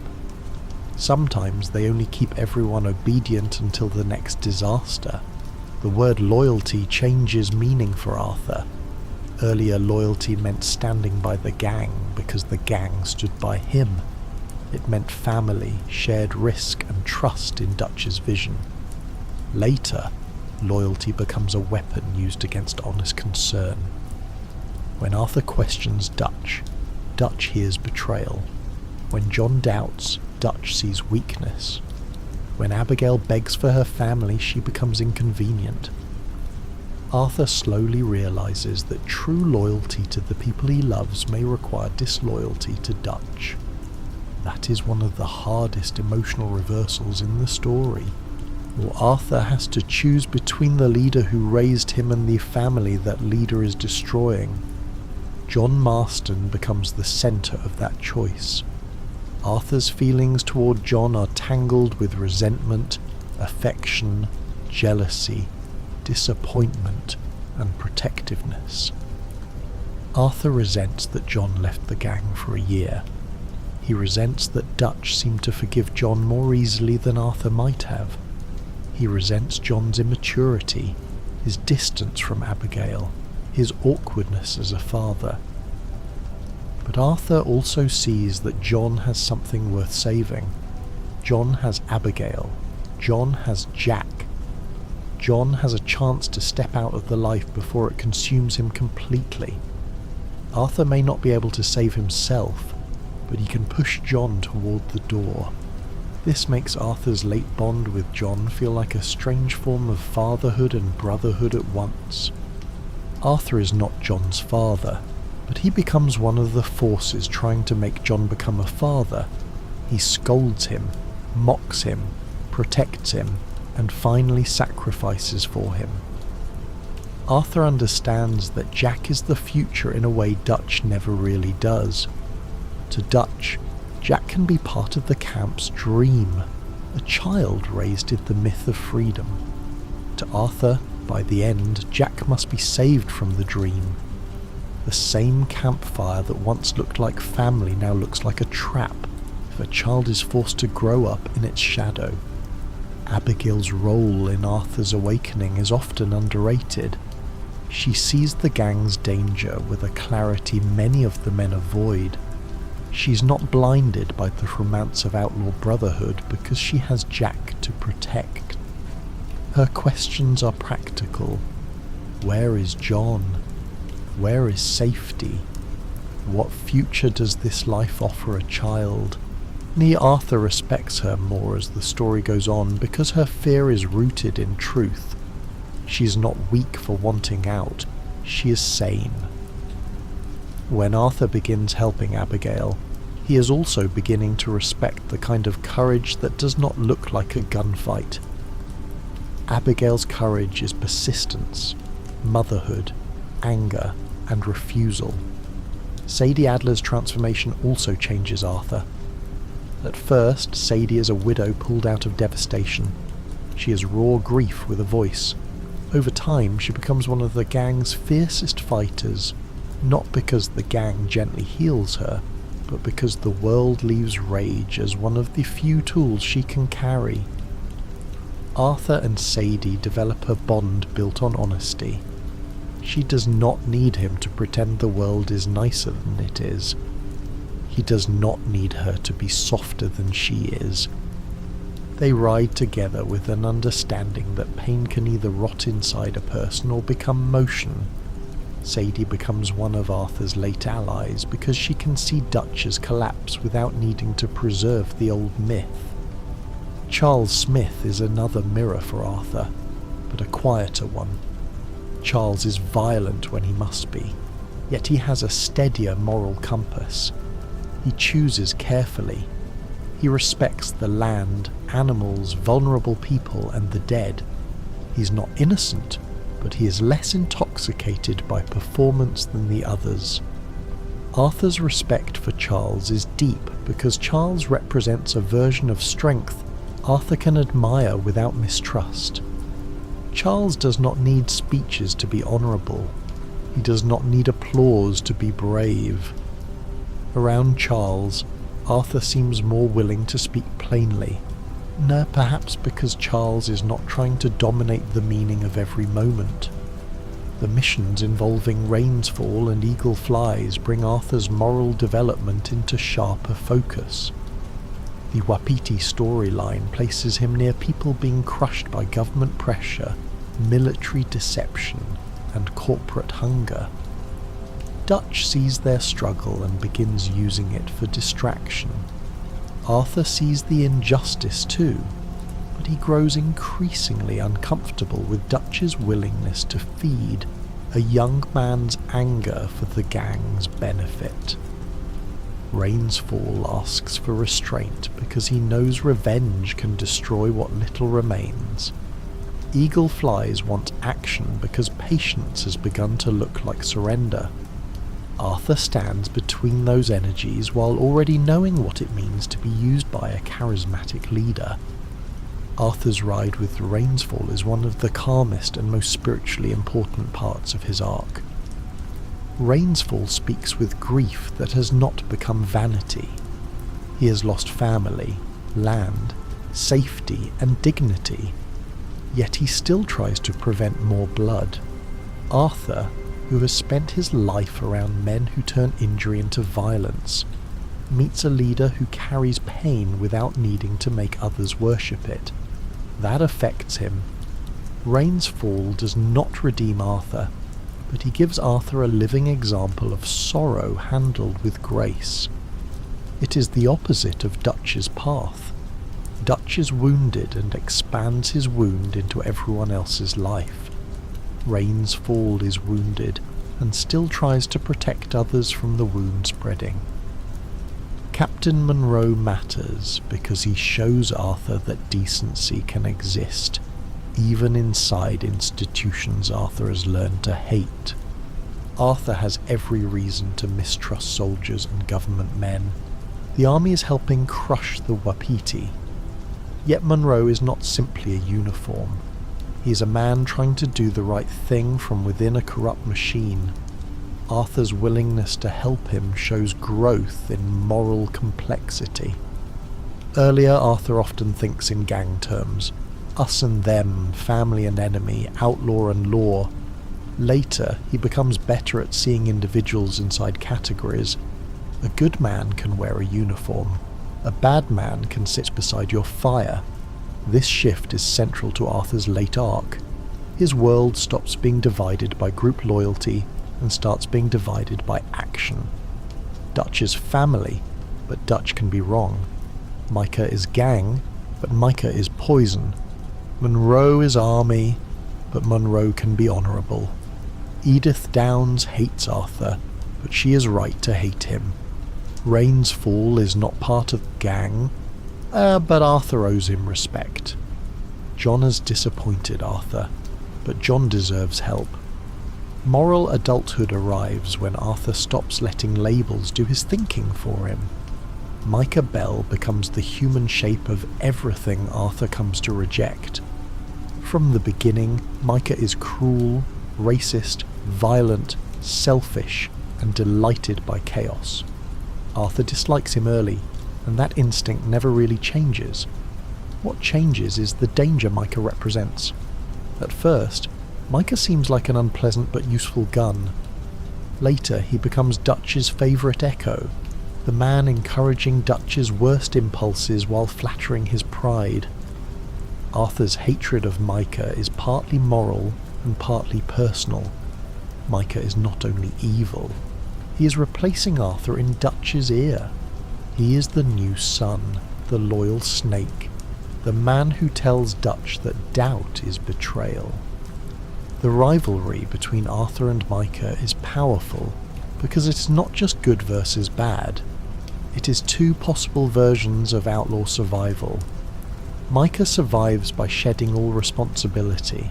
Sometimes they only keep everyone obedient until the next disaster. The word loyalty changes meaning for Arthur. Earlier loyalty meant standing by the gang because the gang stood by him. It meant family, shared risk and trust in Dutch's vision. Later, loyalty becomes a weapon used against honest concern. When Arthur questions Dutch, Dutch hears betrayal. When John doubts, Dutch sees weakness. When Abigail begs for her family, she becomes inconvenient. Arthur slowly realizes that true loyalty to the people he loves may require disloyalty to Dutch. That is one of the hardest emotional reversals in the story. Or Arthur has to choose between the leader who raised him and the family that leader is destroying. John Marston becomes the center of that choice. Arthur's feelings toward John are tangled with resentment, affection, jealousy, disappointment, and protectiveness. Arthur resents that John left the gang for a year. He resents that Dutch seemed to forgive John more easily than Arthur might have. He resents John's immaturity, his distance from Abigail, his awkwardness as a father. But Arthur also sees that John has something worth saving. John has Abigail. John has Jack. John has a chance to step out of the life before it consumes him completely. Arthur may not be able to save himself, but he can push John toward the door. This makes Arthur's late bond with John feel like a strange form of fatherhood and brotherhood at once. Arthur is not John's father, but he becomes one of the forces trying to make John become a father. He scolds him, mocks him, protects him, and finally sacrifices for him. Arthur understands that Jack is the future in a way Dutch never really does. To Dutch, Jack can be part of the camp's dream, a child raised in the myth of freedom. To Arthur, by the end, Jack must be saved from the dream. The same campfire that once looked like family now looks like a trap if a child is forced to grow up in its shadow. Abigail's role in Arthur's awakening is often underrated. She sees the gang's danger with a clarity many of the men avoid. She's not blinded by the romance of outlaw brotherhood because she has Jack to protect. Her questions are practical. Where is John? Where is safety? What future does this life offer a child? Arthur respects her more as the story goes on because her fear is rooted in truth. She is not weak for wanting out, she is sane. When Arthur begins helping Abigail, he is also beginning to respect the kind of courage that does not look like a gunfight. Abigail's courage is persistence, motherhood, anger, and refusal. Sadie Adler's transformation also changes Arthur. At first, Sadie is a widow pulled out of devastation. She is raw grief with a voice. Over time, she becomes one of the gang's fiercest fighters, not because the gang gently heals her, but because the world leaves rage as one of the few tools she can carry. Arthur and Sadie develop a bond built on honesty. She does not need him to pretend the world is nicer than it is. He does not need her to be softer than she is. They ride together with an understanding that pain can either rot inside a person or become motion. Sadie becomes one of Arthur's late allies because she can see Dutch's collapse without needing to preserve the old myth. Charles Smith is another mirror for Arthur, but a quieter one. Charles is violent when he must be, yet he has a steadier moral compass. He chooses carefully. He respects the land, animals, vulnerable people, and the dead. He's not innocent, but he is less intoxicated by performance than the others. Arthur's respect for Charles is deep because Charles represents a version of strength Arthur can admire without mistrust. Charles does not need speeches to be honourable. He does not need applause to be brave. Around Charles, Arthur seems more willing to speak plainly. Perhaps because Charles is not trying to dominate the meaning of every moment. The missions involving rains fall and eagle flies bring Arthur's moral development into sharper focus. The Wapiti storyline places him near people being crushed by government pressure, military deception, and corporate hunger. Dutch sees their struggle and begins using it for distraction. Arthur sees the injustice too, but he grows increasingly uncomfortable with Dutch's willingness to feed a young man's anger for the gang's benefit. Rainsfall asks for restraint because he knows revenge can destroy what little remains. Eagle Flies want action because patience has begun to look like surrender. Arthur stands between those energies while already knowing what it means to be used by a charismatic leader. Arthur's ride with Rainsfall is one of the calmest and most spiritually important parts of his arc. Rainsfall speaks with grief that has not become vanity. He has lost family, land, safety, and dignity, yet he still tries to prevent more blood. Arthur, who has spent his life around men who turn injury into violence, meets a leader who carries pain without needing to make others worship it. That affects him. Rainsfall does not redeem Arthur, but he gives Arthur a living example of sorrow handled with grace. It is the opposite of Dutch's path. Dutch is wounded and expands his wound into everyone else's life. Rainsfall is wounded and still tries to protect others from the wound spreading. Captain Monroe matters because he shows Arthur that decency can exist, even inside institutions Arthur has learned to hate. Arthur has every reason to mistrust soldiers and government men. The army is helping crush the Wapiti. Yet Monroe is not simply a uniform. He is a man trying to do the right thing from within a corrupt machine. Arthur's willingness to help him shows growth in moral complexity. Earlier, Arthur often thinks in gang terms. Us and them, family and enemy, outlaw and law. Later, he becomes better at seeing individuals inside categories. A good man can wear a uniform. A bad man can sit beside your fire. This shift is central to Arthur's late arc. His world stops being divided by group loyalty and starts being divided by action. Dutch is family, but Dutch can be wrong. Micah is gang, but Micah is poison. Monroe is army, but Monroe can be honourable. Edith Downs hates Arthur, but she is right to hate him. Rain's Fall is not part of the gang, but Arthur owes him respect. John has disappointed Arthur, but John deserves help. Moral adulthood arrives when Arthur stops letting labels do his thinking for him. Micah Bell becomes the human shape of everything Arthur comes to reject. From the beginning, Micah is cruel, racist, violent, selfish, and delighted by chaos. Arthur dislikes him early, and that instinct never really changes. What changes is the danger Micah represents. At first, Micah seems like an unpleasant but useful gun. Later, he becomes Dutch's favourite echo, the man encouraging Dutch's worst impulses while flattering his pride. Arthur's hatred of Micah is partly moral and partly personal. Micah is not only evil, he is replacing Arthur in Dutch's ear. He is the new son, the loyal snake, the man who tells Dutch that doubt is betrayal. The rivalry between Arthur and Micah is powerful because it's not just good versus bad. It is two possible versions of outlaw survival. Micah survives by shedding all responsibility.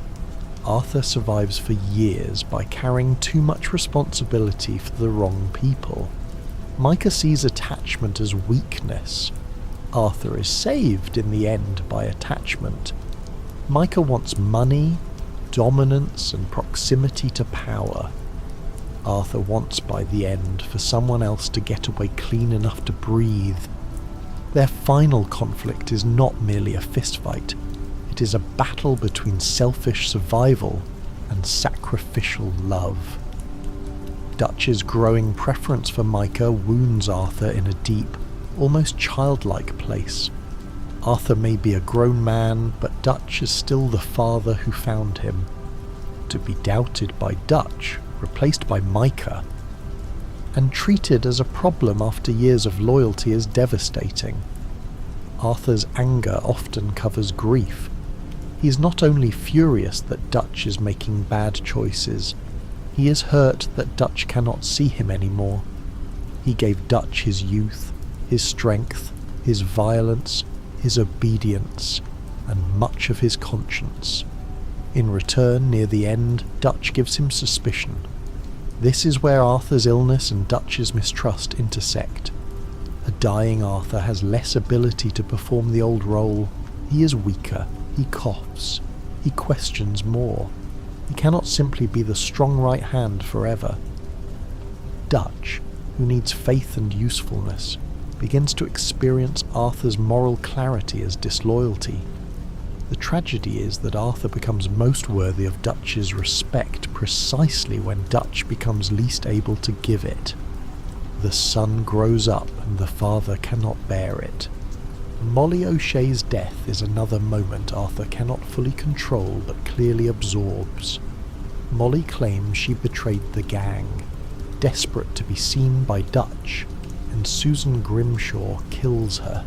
Arthur survives for years by carrying too much responsibility for the wrong people. Micah sees attachment as weakness. Arthur is saved in the end by attachment. Micah wants money, dominance, and proximity to power. Arthur wants by the end for someone else to get away clean enough to breathe. Their final conflict is not merely a fistfight. It is a battle between selfish survival and sacrificial love. Dutch's growing preference for Micah wounds Arthur in a deep, almost childlike place. Arthur may be a grown man, but Dutch is still the father who found him. To be doubted by Dutch, replaced by Micah, and treated as a problem after years of loyalty is devastating. Arthur's anger often covers grief. He is not only furious that Dutch is making bad choices, he is hurt that Dutch cannot see him anymore. He gave Dutch his youth, his strength, his violence, his obedience, and much of his conscience. In return, near the end, Dutch gives him suspicion. This is where Arthur's illness and Dutch's mistrust intersect. A dying Arthur has less ability to perform the old role. He is weaker, he coughs, he questions more. He cannot simply be the strong right hand forever. Dutch, who needs faith and usefulness, begins to experience Arthur's moral clarity as disloyalty. The tragedy is that Arthur becomes most worthy of Dutch's respect precisely when Dutch becomes least able to give it. The son grows up and the father cannot bear it. Molly O'Shea's death is another moment Arthur cannot fully control but clearly absorbs. Molly claims she betrayed the gang, desperate to be seen by Dutch, and Susan Grimshaw kills her.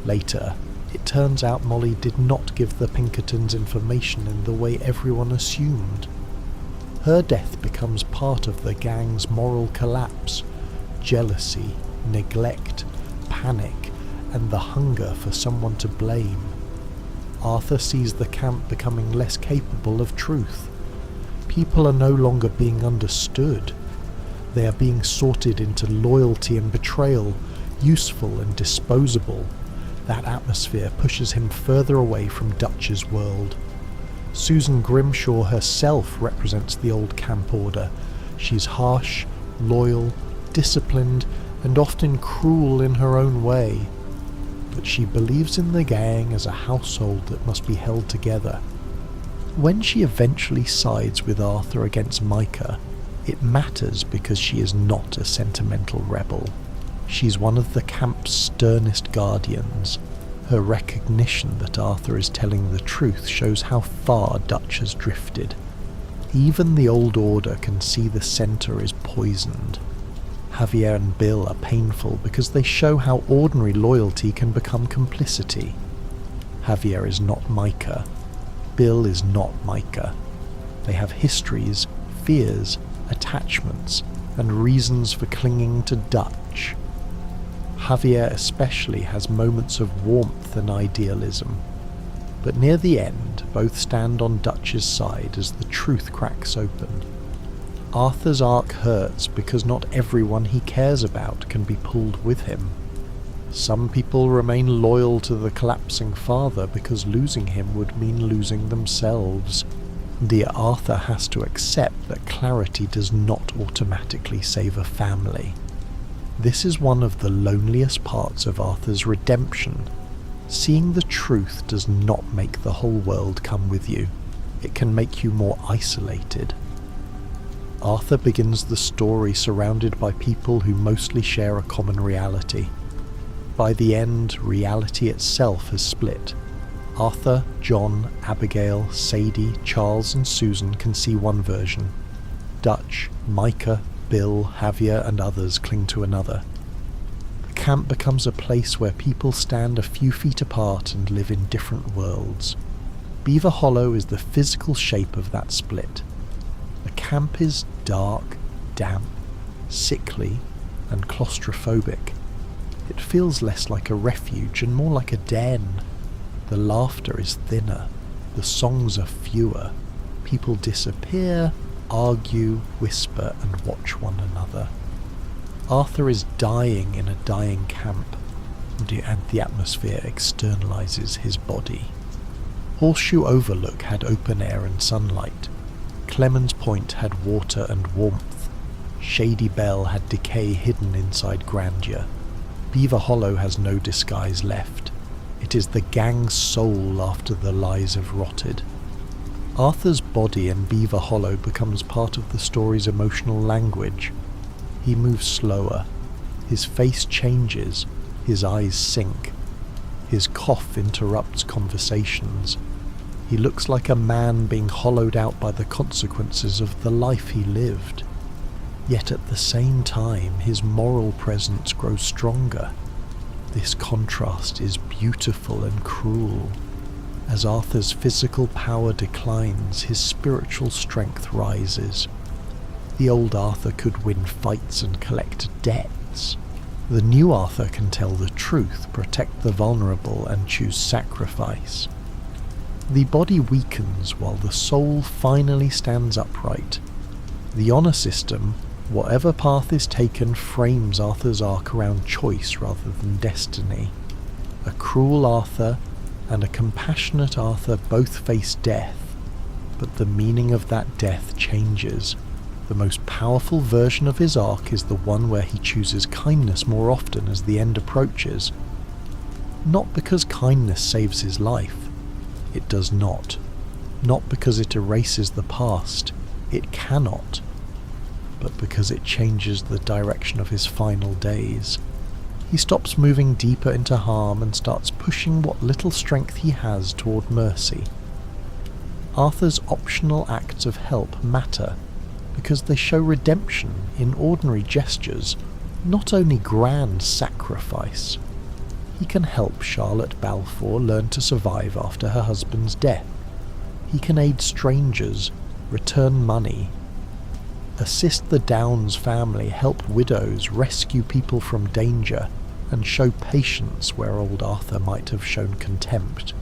Later, it turns out Molly did not give the Pinkertons information in the way everyone assumed. Her death becomes part of the gang's moral collapse, jealousy, neglect, panic, and the hunger for someone to blame. Arthur sees the camp becoming less capable of truth. People are no longer being understood. They are being sorted into loyalty and betrayal, useful and disposable. That atmosphere pushes him further away from Dutch's world. Susan Grimshaw herself represents the old camp order. She's harsh, loyal, disciplined, and often cruel in her own way. But she believes in the gang as a household that must be held together. When she eventually sides with Arthur against Micah, it matters because she is not a sentimental rebel. She's one of the camp's sternest guardians. Her recognition that Arthur is telling the truth shows how far Dutch has drifted. Even the old order can see the centre is poisoned. Javier and Bill are painful because they show how ordinary loyalty can become complicity. Javier is not Micah. Bill is not Micah. They have histories, fears, attachments, and reasons for clinging to Dutch. Javier especially has moments of warmth and idealism, but near the end both stand on Dutch's side as the truth cracks open. Arthur's arc hurts because not everyone he cares about can be pulled with him. Some people remain loyal to the collapsing father because losing him would mean losing themselves. Dear Arthur has to accept that clarity does not automatically save a family. This is one of the loneliest parts of Arthur's redemption. Seeing the truth does not make the whole world come with you. It can make you more isolated. Arthur begins the story surrounded by people who mostly share a common reality. By the end, reality itself has split. Arthur, John, Abigail, Sadie, Charles and Susan can see one version. Dutch, Micah, Bill, Javier and others cling to another. The camp becomes a place where people stand a few feet apart and live in different worlds. Beaver Hollow is the physical shape of that split. The camp is dark, damp, sickly and claustrophobic. It feels less like a refuge and more like a den. The laughter is thinner, the songs are fewer, people disappear, argue, whisper and watch one another. Arthur is dying in a dying camp, and the atmosphere externalizes his body. Horseshoe Overlook had open air and sunlight. Clemens Point had water and warmth. Shady Bell had decay hidden inside grandeur. Beaver Hollow has no disguise left. It is the gang's soul after the lies have rotted. Arthur's body in Beaver Hollow becomes part of the story's emotional language. He moves slower. His face changes. His eyes sink. His cough interrupts conversations. He looks like a man being hollowed out by the consequences of the life he lived. Yet at the same time, his moral presence grows stronger. This contrast is beautiful and cruel. As Arthur's physical power declines, his spiritual strength rises. The old Arthur could win fights and collect debts. The new Arthur can tell the truth, protect the vulnerable, and choose sacrifice. The body weakens while the soul finally stands upright. The honor system, whatever path is taken, frames Arthur's arc around choice rather than destiny. A cruel Arthur and a compassionate Arthur both face death, but the meaning of that death changes. The most powerful version of his arc is the one where he chooses kindness more often as the end approaches. Not because kindness saves his life. It does not. Not because it erases the past. It cannot. But because it changes the direction of his final days. He stops moving deeper into harm and starts pushing what little strength he has toward mercy. Arthur's optional acts of help matter because they show redemption in ordinary gestures, not only grand sacrifice. He can help Charlotte Balfour learn to survive after her husband's death. He can aid strangers, return money, assist the Downs family, help widows, rescue people from danger, and show patience where old Arthur might have shown contempt.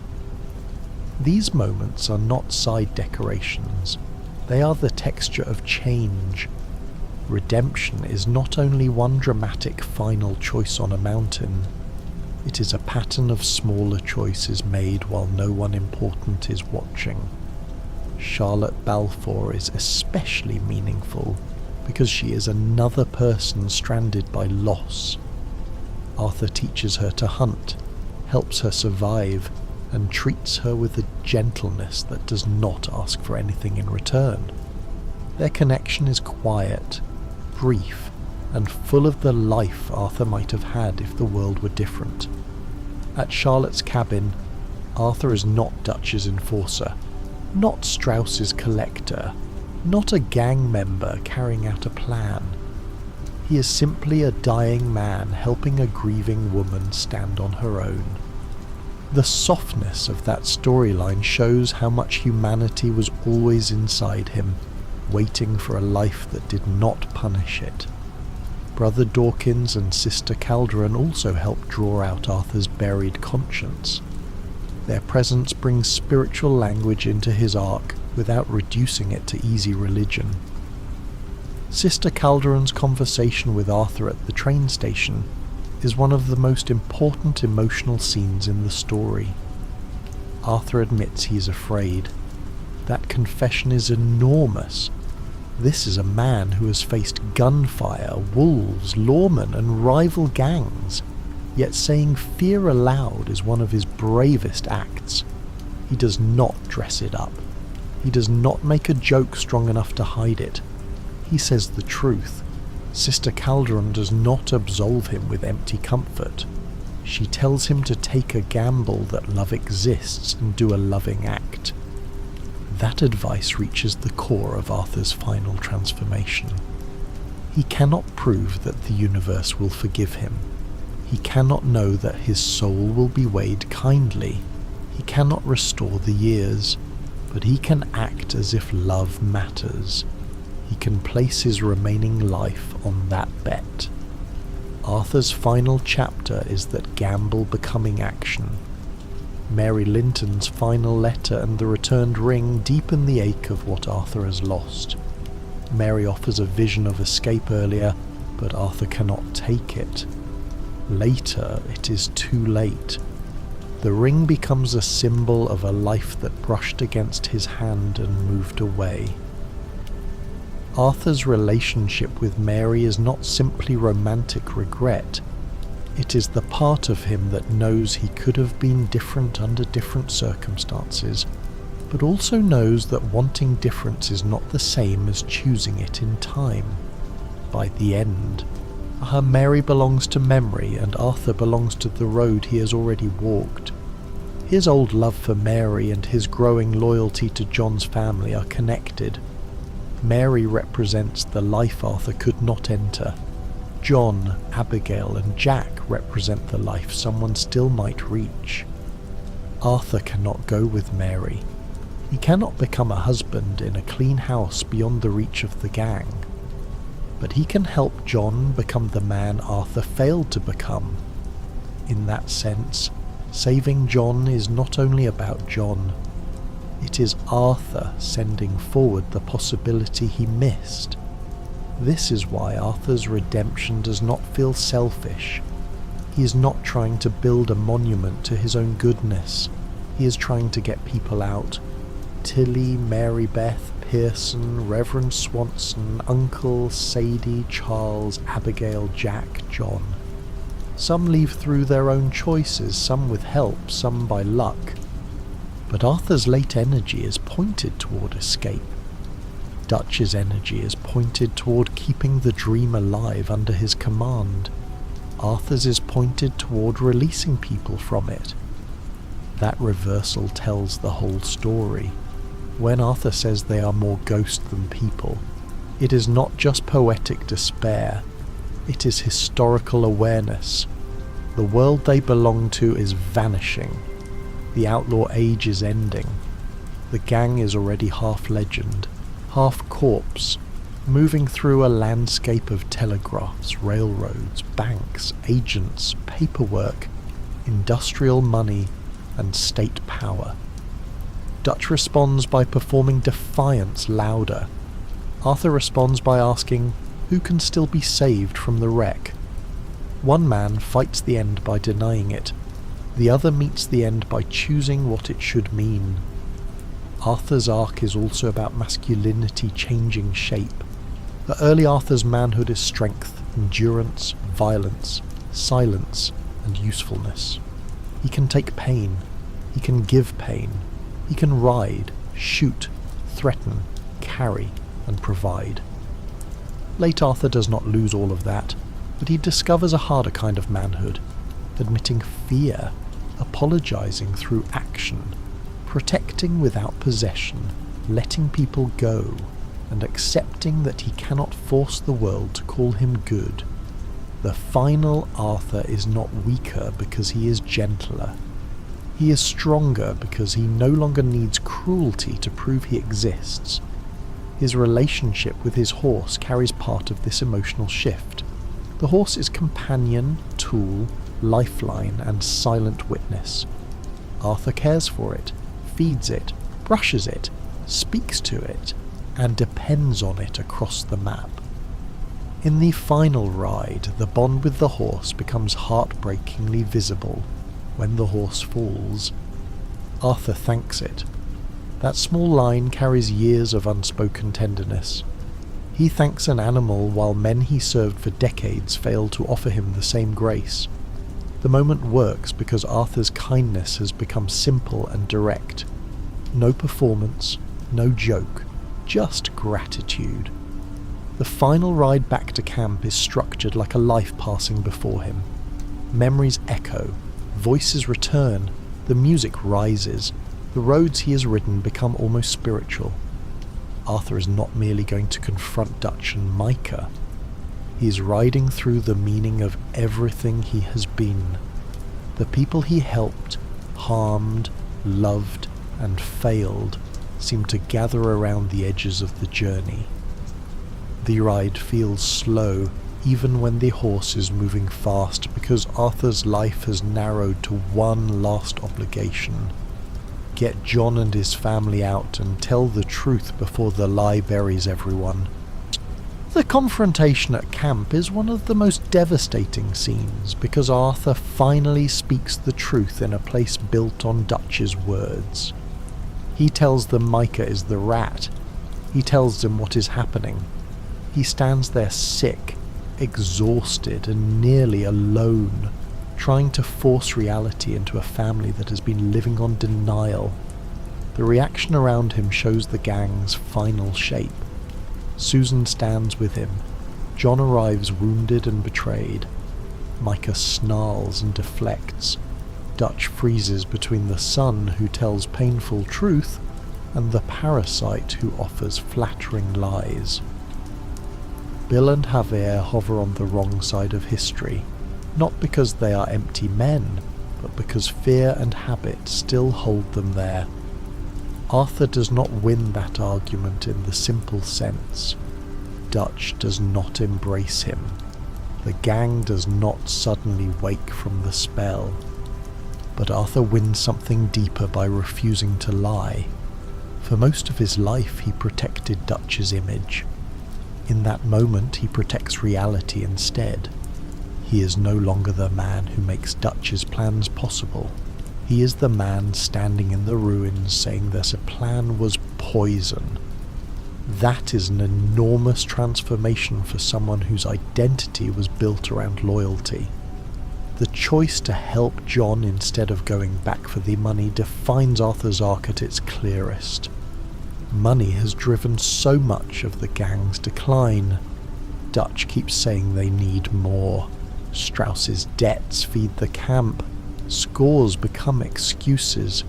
These moments are not side decorations. They are the texture of change. Redemption is not only one dramatic final choice on a mountain. It is a pattern of smaller choices made while no one important is watching. Charlotte Balfour is especially meaningful because she is another person stranded by loss. Arthur teaches her to hunt, helps her survive, and treats her with a gentleness that does not ask for anything in return. Their connection is quiet, brief, and full of the life Arthur might have had if the world were different. At Charlotte's cabin, Arthur is not Dutch's enforcer, not Strauss's collector, not a gang member carrying out a plan. He is simply a dying man helping a grieving woman stand on her own. The softness of that storyline shows how much humanity was always inside him, waiting for a life that did not punish it. Brother Dawkins and Sister Calderon also help draw out Arthur's buried conscience. Their presence brings spiritual language into his arc without reducing it to easy religion. Sister Calderon's conversation with Arthur at the train station is one of the most important emotional scenes in the story. Arthur admits he is afraid. That confession is enormous. This is a man who has faced gunfire, wolves, lawmen, and rival gangs, yet saying fear aloud is one of his bravest acts. He does not dress it up. He does not make a joke strong enough to hide it. He says the truth. Sister Calderon does not absolve him with empty comfort. She tells him to take a gamble that love exists and do a loving act. That advice reaches the core of Arthur's final transformation. He cannot prove that the universe will forgive him. He cannot know that his soul will be weighed kindly. He cannot restore the years, but he can act as if love matters. He can place his remaining life on that bet. Arthur's final chapter is that gamble becoming action. Mary Linton's final letter and the returned ring deepen the ache of what Arthur has lost. Mary offers a vision of escape earlier, but Arthur cannot take it. Later, it is too late. The ring becomes a symbol of a life that brushed against his hand and moved away. Arthur's relationship with Mary is not simply romantic regret. It is the part of him that knows he could have been different under different circumstances, but also knows that wanting difference is not the same as choosing it in time. By the end, Mary belongs to memory and Arthur belongs to the road he has already walked. His old love for Mary and his growing loyalty to John's family are connected. Mary represents the life Arthur could not enter. John, Abigail, and Jack represent the life someone still might reach. Arthur cannot go with Mary. He cannot become a husband in a clean house beyond the reach of the gang. But he can help John become the man Arthur failed to become. In that sense, saving John is not only about John. It is Arthur sending forward the possibility he missed. This is why Arthur's redemption does not feel selfish. He is not trying to build a monument to his own goodness. He is trying to get people out. Tilly, Mary Beth, Pearson, Reverend Swanson, Uncle, Sadie, Charles, Abigail, Jack, John. Some leave through their own choices, some with help, some by luck. But Arthur's late energy is pointed toward escape. Dutch's energy is pointed toward keeping the dream alive under his command. Arthur's is pointed toward releasing people from it. That reversal tells the whole story. When Arthur says they are more ghost than people, it is not just poetic despair, it is historical awareness. The world they belong to is vanishing. The outlaw age is ending. The gang is already half legend, half corpse, moving through a landscape of telegraphs, railroads, banks, agents, paperwork, industrial money, and state power. Dutch responds by performing defiance louder. Arthur responds by asking, who can still be saved from the wreck? One man fights the end by denying it. The other meets the end by choosing what it should mean. Arthur's arc is also about masculinity changing shape. The early Arthur's manhood is strength, endurance, violence, silence, and usefulness. He can take pain. He can give pain. He can ride, shoot, threaten, carry, and provide. Late Arthur does not lose all of that, but he discovers a harder kind of manhood, admitting fear, apologizing through action, protecting without possession, letting people go. and accepting that he cannot force the world to call him good. The final Arthur is not weaker because he is gentler. He is stronger because he no longer needs cruelty to prove he exists. His relationship with his horse carries part of this emotional shift. The horse is companion, tool, lifeline, and silent witness. Arthur cares for it, feeds it, brushes it, speaks to it, and depends on it across the map. In the final ride, the bond with the horse becomes heartbreakingly visible. When the horse falls, Arthur thanks it. That small line carries years of unspoken tenderness. He thanks an animal while men he served for decades failed to offer him the same grace. The moment works because Arthur's kindness has become simple and direct. No performance, no joke, just gratitude. The final ride back to camp is structured like a life passing before him. Memories echo, voices return, the music rises, the roads he has ridden become almost spiritual. Arthur is not merely going to confront Dutch and Micah. He is riding through the meaning of everything he has been. The people he helped, harmed, loved, and failed seem to gather around the edges of the journey. The ride feels slow, even when the horse is moving fast, because Arthur's life has narrowed to one last obligation. Get John and his family out and tell the truth before the lie buries everyone. The confrontation at camp is one of the most devastating scenes because Arthur finally speaks the truth in a place built on Dutch's words. He tells them Micah is the rat. He tells them what is happening. He stands there sick, exhausted and nearly alone, trying to force reality into a family that has been living on denial. The reaction around him shows the gang's final shape. Susan stands with him. John arrives wounded and betrayed. Micah snarls and deflects. Dutch freezes between the son who tells painful truth and the parasite who offers flattering lies. Bill and Javier hover on the wrong side of history, not because they are empty men, but because fear and habit still hold them there. Arthur does not win that argument in the simple sense. Dutch does not embrace him. The gang does not suddenly wake from the spell. But Arthur wins something deeper by refusing to lie. For most of his life he protected Dutch's image. In that moment he protects reality instead. He is no longer the man who makes Dutch's plans possible. He is the man standing in the ruins saying that a plan was poison. That is an enormous transformation for someone whose identity was built around loyalty. The choice to help John instead of going back for the money defines Arthur's arc at its clearest. Money has driven so much of the gang's decline. Dutch keeps saying they need more. Strauss's debts feed the camp. Scores become excuses.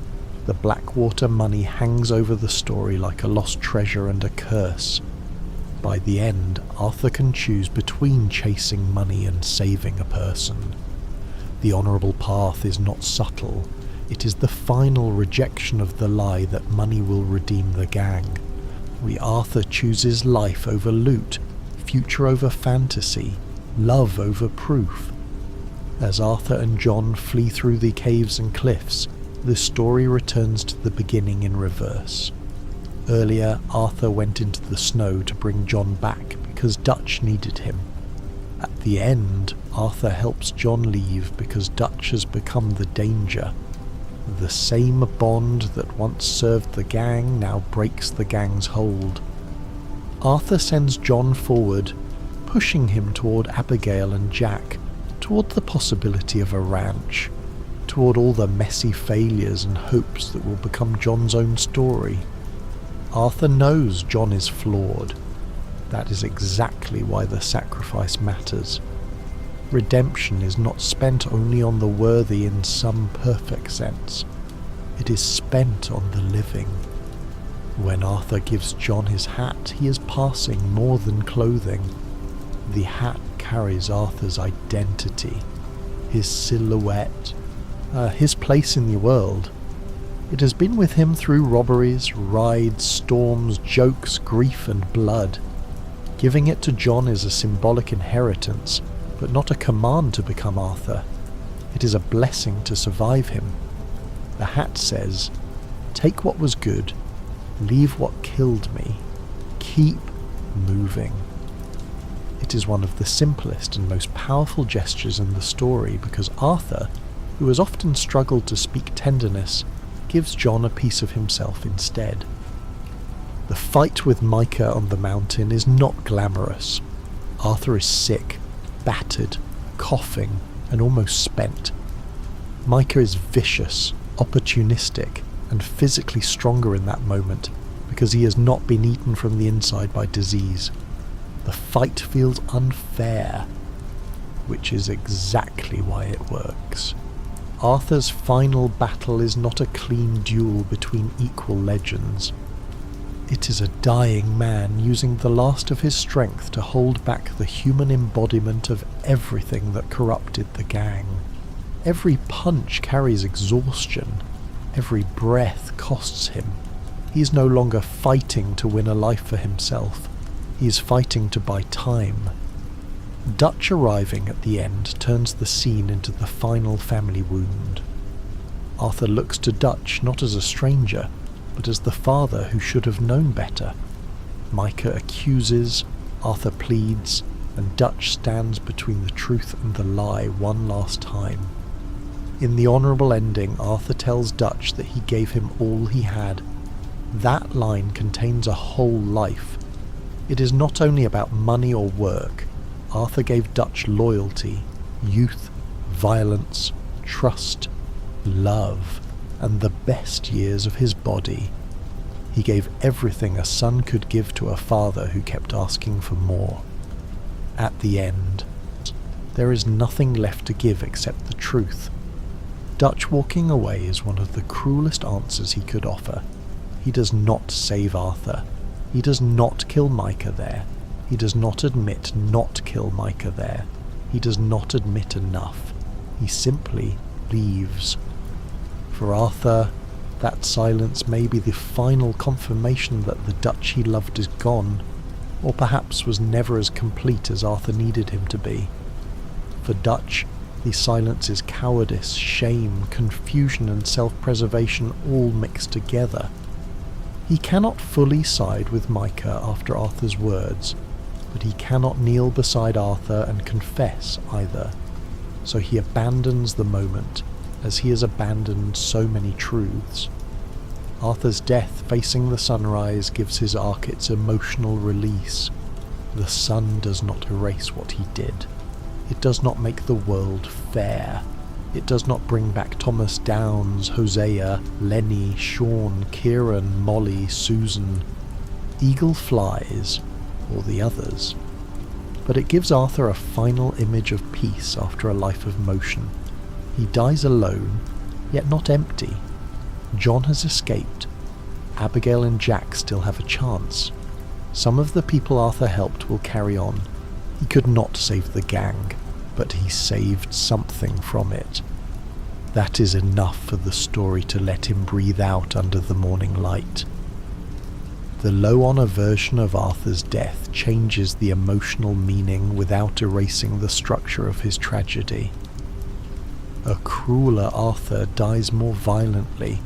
The Blackwater money hangs over the story like a lost treasure and a curse. By the end, Arthur can choose between chasing money and saving a person. The honourable path is not subtle. It is the final rejection of the lie that money will redeem the gang. Arthur chooses life over loot, future over fantasy, love over proof. As Arthur and John flee through the caves and cliffs, the story returns to the beginning in reverse. Earlier, Arthur went into the snow to bring John back because Dutch needed him. At the end, Arthur helps John leave because Dutch has become the danger. The same bond that once served the gang now breaks the gang's hold. Arthur sends John forward, pushing him toward Abigail and Jack, toward the possibility of a ranch, toward all the messy failures and hopes that will become John's own story. Arthur knows John is flawed. That is exactly why the sacrifice matters. Redemption is not spent only on the worthy in some perfect sense. It is spent on the living. When Arthur gives John his hat, he is passing more than clothing. The hat carries Arthur's identity, his silhouette, his place in the world. It has been with him through robberies, rides, storms, jokes, grief and blood. Giving it to John is a symbolic inheritance, but not a command to become Arthur. It is a blessing to survive him. The hat says, "Take what was good, leave what killed me, keep moving." It is one of the simplest and most powerful gestures in the story because Arthur, who has often struggled to speak tenderness, gives John a piece of himself instead. The fight with Micah on the mountain is not glamorous. Arthur is sick, battered, coughing, and almost spent. Micah is vicious, opportunistic, and physically stronger in that moment because he has not been eaten from the inside by disease. The fight feels unfair, which is exactly why it works. Arthur's final battle is not a clean duel between equal legends. It is a dying man using the last of his strength to hold back the human embodiment of everything that corrupted the gang. Every punch carries exhaustion. Every breath costs him. He is no longer fighting to win a life for himself. He is fighting to buy time. Dutch arriving at the end turns the scene into the final family wound. Arthur looks to Dutch not as a stranger, but as the father who should have known better. Micah accuses, Arthur pleads, and Dutch stands between the truth and the lie one last time. In the honourable ending, Arthur tells Dutch that he gave him all he had. That line contains a whole life. It is not only about money or work. Arthur gave Dutch loyalty, youth, violence, trust, love, and the best years of his body. He gave everything a son could give to a father who kept asking for more. At the end, there is nothing left to give except the truth. Dutch walking away is one of the cruelest answers he could offer. He does not save Arthur. He does not kill Micah there. He does not admit not kill Micah there. He does not admit enough. He simply leaves. For Arthur, that silence may be the final confirmation that the Dutch he loved is gone, or perhaps was never as complete as Arthur needed him to be. For Dutch, the silence is cowardice, shame, confusion and self-preservation all mixed together. He cannot fully side with Micah after Arthur's words, but he cannot kneel beside Arthur and confess either. So he abandons the moment, as he has abandoned so many truths. Arthur's death facing the sunrise gives his arc its emotional release. The sun does not erase what he did. It does not make the world fair. It does not bring back Thomas Downs, Hosea, Lenny, Sean, Kieran, Molly, Susan, Eagle flies, or the others. But it gives Arthur a final image of peace after a life of motion. He dies alone, yet not empty. John has escaped. Abigail and Jack still have a chance. Some of the people Arthur helped will carry on. He could not save the gang, but he saved something from it. That is enough for the story to let him breathe out under the morning light. The low-honour version of Arthur's death changes the emotional meaning without erasing the structure of his tragedy. A crueler Arthur dies more violently,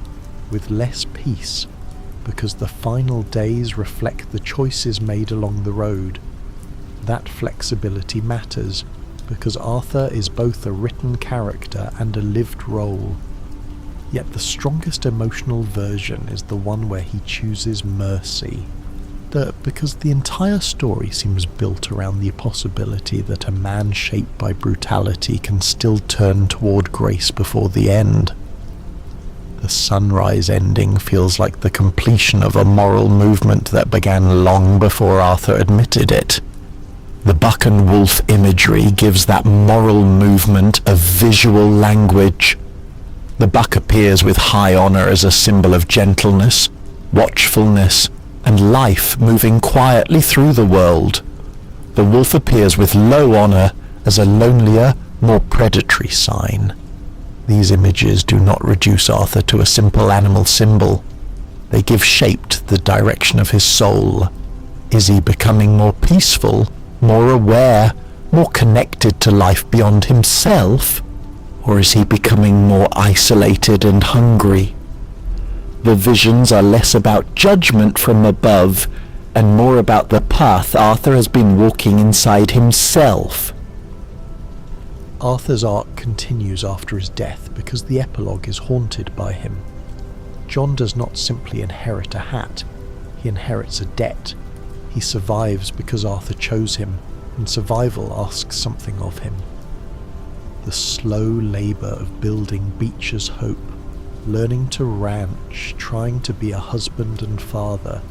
with less peace, because the final days reflect the choices made along the road. That flexibility matters, because Arthur is both a written character and a lived role. Yet the strongest emotional version is the one where he chooses mercy. Because the entire story seems built around the possibility that a man shaped by brutality can still turn toward grace before the end. The sunrise ending feels like the completion of a moral movement that began long before Arthur admitted it. The buck and wolf imagery gives that moral movement a visual language. The buck appears with high honour as a symbol of gentleness. watchfulness, and life moving quietly through the world. The wolf appears with low honour as a lonelier, more predatory sign. These images do not reduce Arthur to a simple animal symbol. They give shape to the direction of his soul. Is he becoming more peaceful, more aware, more connected to life beyond himself? Or is he becoming more isolated and hungry? The visions are less about judgment from above and more about the path Arthur has been walking inside himself. Arthur's arc continues after his death because the epilogue is haunted by him. John does not simply inherit a hat, he inherits a debt. He survives because Arthur chose him, and survival asks something of him. The slow labour of building Beecher's hope, learning to ranch, trying to be a husband and father,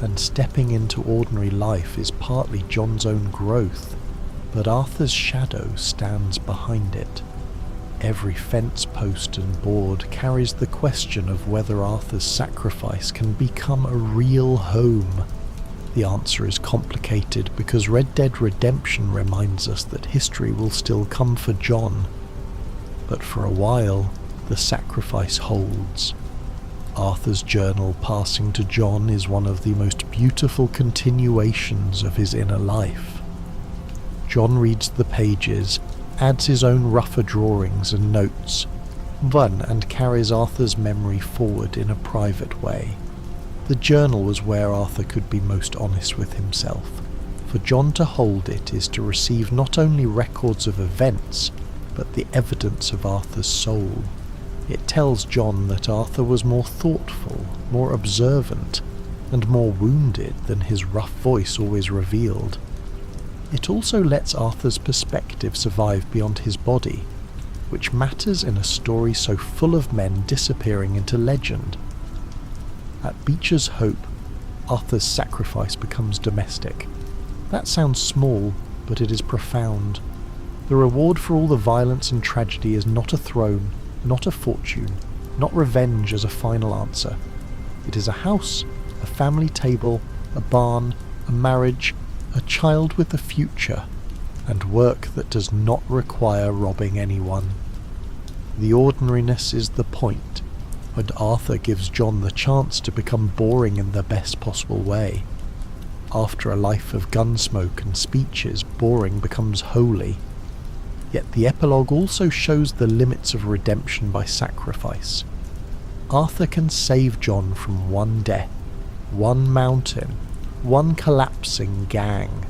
and stepping into ordinary life is partly John's own growth, but Arthur's shadow stands behind it. Every fence post and board carries the question of whether Arthur's sacrifice can become a real home. The answer is complicated because Red Dead Redemption reminds us that history will still come for John. But for a while, the sacrifice holds. Arthur's journal passing to John is one of the most beautiful continuations of his inner life. John reads the pages, adds his own rougher drawings and notes, and carries Arthur's memory forward in a private way. The journal was where Arthur could be most honest with himself. For John to hold it is to receive not only records of events, but the evidence of Arthur's soul. It tells John that Arthur was more thoughtful, more observant, and more wounded than his rough voice always revealed. It also lets Arthur's perspective survive beyond his body, which matters in a story so full of men disappearing into legend. At Beecher's Hope, Arthur's sacrifice becomes domestic. That sounds small, but it is profound. The reward for all the violence and tragedy is not a throne, not a fortune, not revenge as a final answer. It is a house, a family table, a barn, a marriage, a child with a future, and work that does not require robbing anyone. The ordinariness is the point, and Arthur gives John the chance to become boring in the best possible way. After a life of gunsmoke and speeches, boring becomes holy. Yet the epilogue also shows the limits of redemption by sacrifice. Arthur can save John from one death, one mountain, one collapsing gang,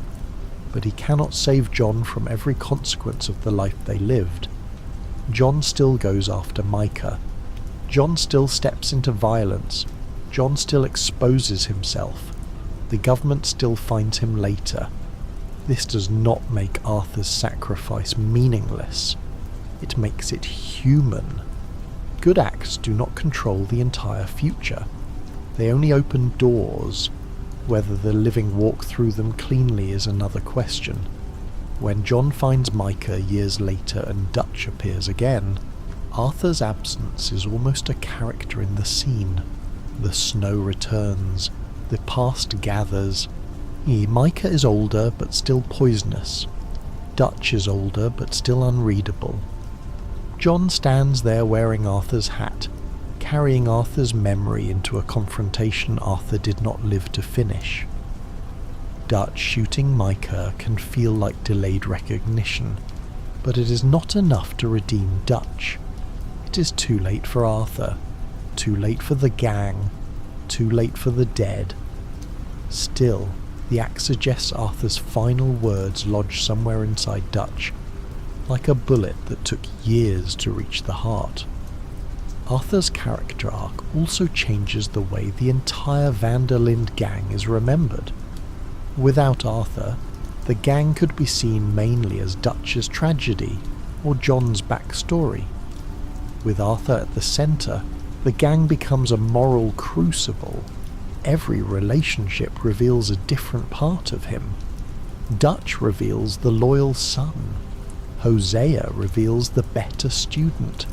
but he cannot save John from every consequence of the life they lived. John still goes after Micah. John still steps into violence. John still exposes himself. The government still finds him later. This does not make Arthur's sacrifice meaningless. It makes it human. Good acts do not control the entire future. They only open doors. Whether the living walk through them cleanly is another question. When John finds Micah years later and Dutch appears again, Arthur's absence is almost a character in the scene. The snow returns, the past gathers. Micah is older but still poisonous. Dutch is older but still unreadable. John stands there wearing Arthur's hat, carrying Arthur's memory into a confrontation Arthur did not live to finish. Dutch shooting Micah can feel like delayed recognition, but it is not enough to redeem Dutch. It is too late for Arthur, too late for the gang, too late for the dead. Still, the act suggests Arthur's final words lodge somewhere inside Dutch, like a bullet that took years to reach the heart. Arthur's character arc also changes the way the entire Van Der Linde gang is remembered. Without Arthur, the gang could be seen mainly as Dutch's tragedy or John's backstory. With Arthur at the centre, the gang becomes a moral crucible. Every relationship reveals a different part of him. Dutch reveals the loyal son. Hosea reveals the better student.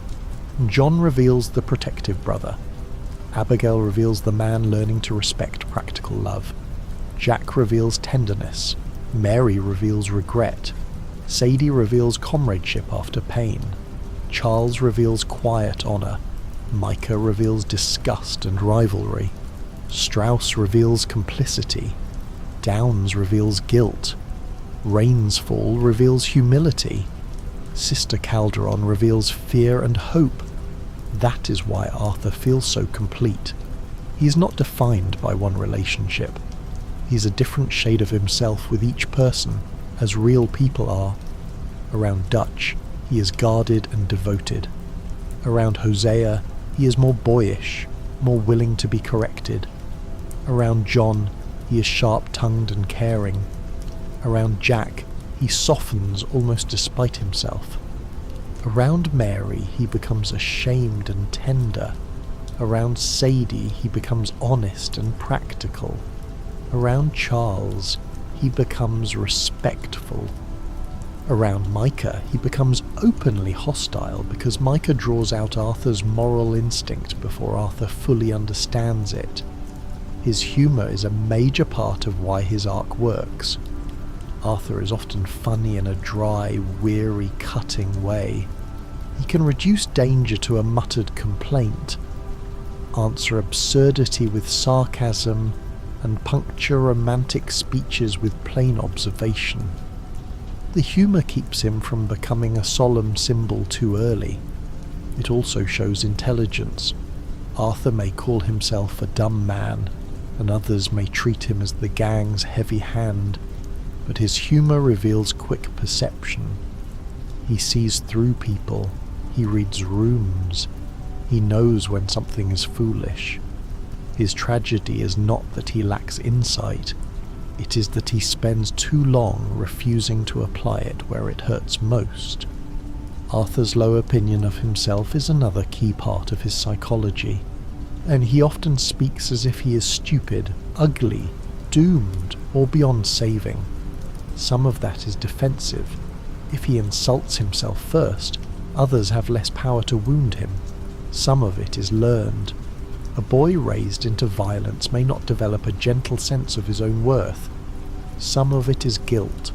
John reveals the protective brother. Abigail reveals the man learning to respect practical love. Jack reveals tenderness. Mary reveals regret. Sadie reveals comradeship after pain. Charles reveals quiet honour. Micah reveals disgust and rivalry. Strauss reveals complicity. Downs reveals guilt. Rain's Fall reveals humility. Sister Calderon reveals fear and hope. That is why Arthur feels so complete. He is not defined by one relationship. He is a different shade of himself with each person, as real people are. Around Dutch, he is guarded and devoted. Around Hosea, he is more boyish, more willing to be corrected. Around John, he is sharp-tongued and caring. Around Jack, he softens almost despite himself. Around Mary, he becomes ashamed and tender. Around Sadie, he becomes honest and practical. Around Charles, he becomes respectful. Around Micah, he becomes openly hostile because Micah draws out Arthur's moral instinct before Arthur fully understands it. His humour is a major part of why his arc works. Arthur is often funny in a dry, weary, cutting way. He can reduce danger to a muttered complaint, answer absurdity with sarcasm, and puncture romantic speeches with plain observation. The humour keeps him from becoming a solemn symbol too early. It also shows intelligence. Arthur may call himself a dumb man, and others may treat him as the gang's heavy hand, but his humour reveals quick perception. He sees through people. He reads rooms. He knows when something is foolish. His tragedy is not that he lacks insight. It is that he spends too long refusing to apply it where it hurts most. Arthur's low opinion of himself is another key part of his psychology, and he often speaks as if he is stupid, ugly, doomed, or beyond saving. Some of that is defensive. If he insults himself first, others have less power to wound him. Some of it is learned. A boy raised into violence may not develop a gentle sense of his own worth. Some of it is guilt.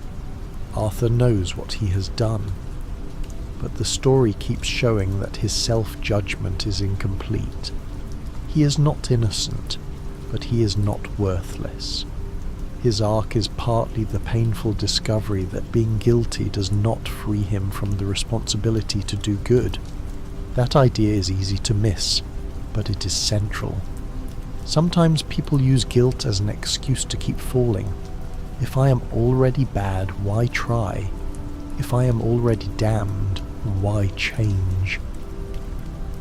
Arthur knows what he has done. But the story keeps showing that his self-judgment is incomplete. He is not innocent, but he is not worthless. His arc is partly the painful discovery that being guilty does not free him from the responsibility to do good. That idea is easy to miss, but it is central. Sometimes people use guilt as an excuse to keep falling. If I am already bad, why try? If I am already damned, why change?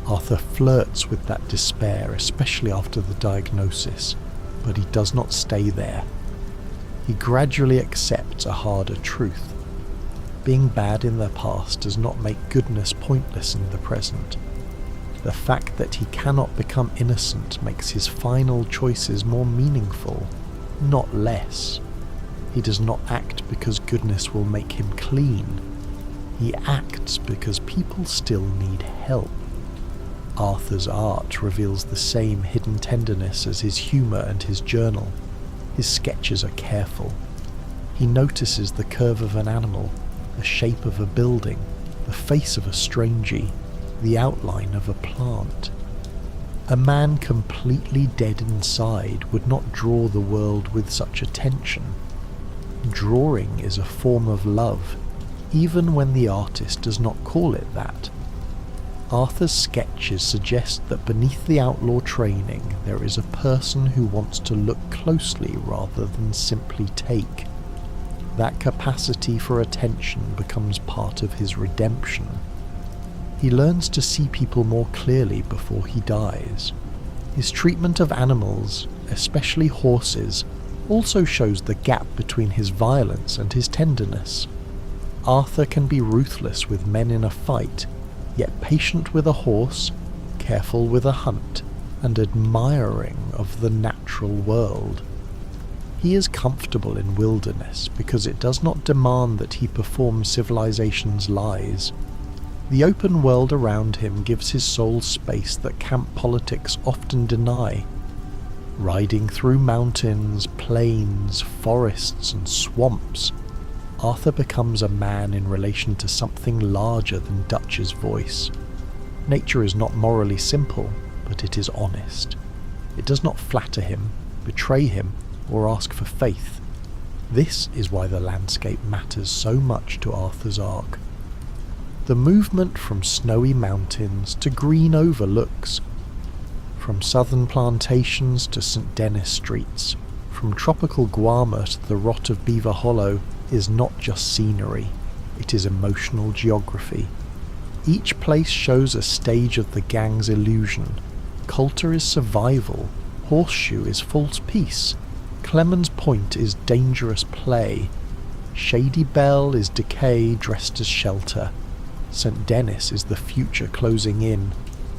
Arthur flirts with that despair, especially after the diagnosis, but he does not stay there. He gradually accepts a harder truth. Being bad in the past does not make goodness pointless in the present. The fact that he cannot become innocent makes his final choices more meaningful, not less. He does not act because goodness will make him clean. He acts because people still need help. Arthur's art reveals the same hidden tenderness as his humour and his journal. His sketches are careful. He notices the curve of an animal, the shape of a building, the face of a stranger, the outline of a plant. A man completely dead inside would not draw the world with such attention. Drawing is a form of love, even when the artist does not call it that. Arthur's sketches suggest that beneath the outlaw training there is a person who wants to look closely rather than simply take. That capacity for attention becomes part of his redemption. He learns to see people more clearly before he dies. His treatment of animals, especially horses, also shows the gap between his violence and his tenderness. Arthur can be ruthless with men in a fight, yet patient with a horse, careful with a hunt, and admiring of the natural world. He is comfortable in wilderness because it does not demand that he perform civilization's lies. The open world around him gives his soul space that camp politics often deny. Riding through mountains, plains, forests and swamps, Arthur becomes a man in relation to something larger than Dutch's voice. Nature is not morally simple, but it is honest. It does not flatter him, betray him, or ask for faith. This is why the landscape matters so much to Arthur's arc. The movement from snowy mountains to green overlooks, from southern plantations to Saint Denis streets, from tropical Guarma to the rot of Beaver Hollow, is not just scenery, it is emotional geography. Each place shows a stage of the gang's illusion. Colter is survival, Horseshoe is false peace, Clemens Point is dangerous play, Shady Bell is decay dressed as shelter, Saint Denis is the future closing in,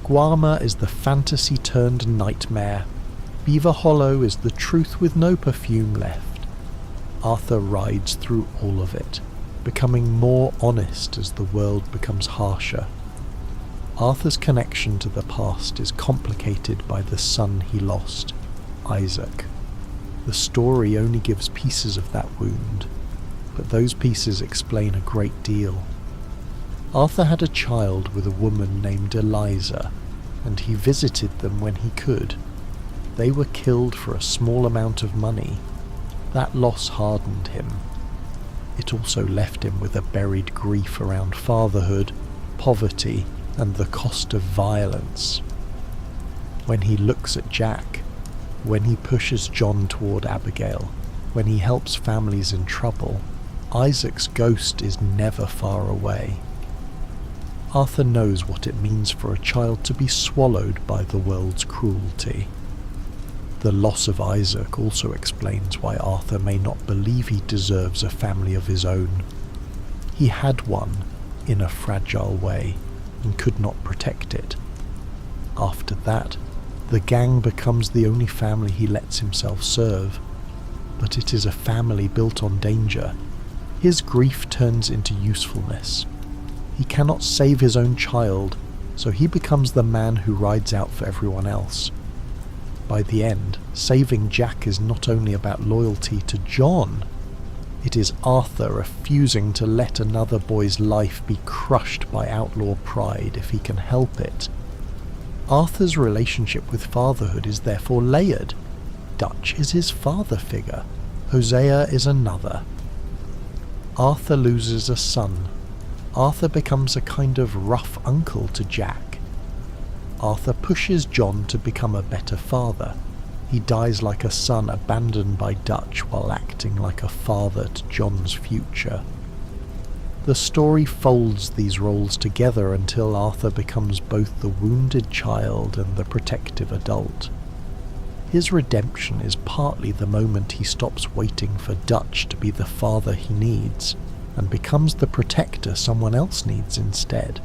Guarma is the fantasy turned nightmare, Beaver Hollow is the truth with no perfume left. Arthur rides through all of it, becoming more honest as the world becomes harsher. Arthur's connection to the past is complicated by the son he lost, Isaac. The story only gives pieces of that wound, but those pieces explain a great deal. Arthur had a child with a woman named Eliza, and he visited them when he could. They were killed for a small amount of money. That loss hardened him. It also left him with a buried grief around fatherhood, poverty, and the cost of violence. When he looks at Jack, when he pushes John toward Abigail, when he helps families in trouble, Isaac's ghost is never far away. Arthur knows what it means for a child to be swallowed by the world's cruelty. The loss of Isaac also explains why Arthur may not believe he deserves a family of his own. He had one, in a fragile way, and could not protect it. After that, the gang becomes the only family he lets himself serve, but it is a family built on danger. His grief turns into usefulness. He cannot save his own child, so he becomes the man who rides out for everyone else. By the end, saving Jack is not only about loyalty to John, it is Arthur refusing to let another boy's life be crushed by outlaw pride if he can help it. Arthur's relationship with fatherhood is therefore layered. Dutch is his father figure, Hosea is another. Arthur loses a son. Arthur becomes a kind of rough uncle to Jack. Arthur pushes John to become a better father. He dies like a son abandoned by Dutch while acting like a father to John's future. The story folds these roles together until Arthur becomes both the wounded child and the protective adult. His redemption is partly the moment he stops waiting for Dutch to be the father he needs, and becomes the protector someone else needs instead.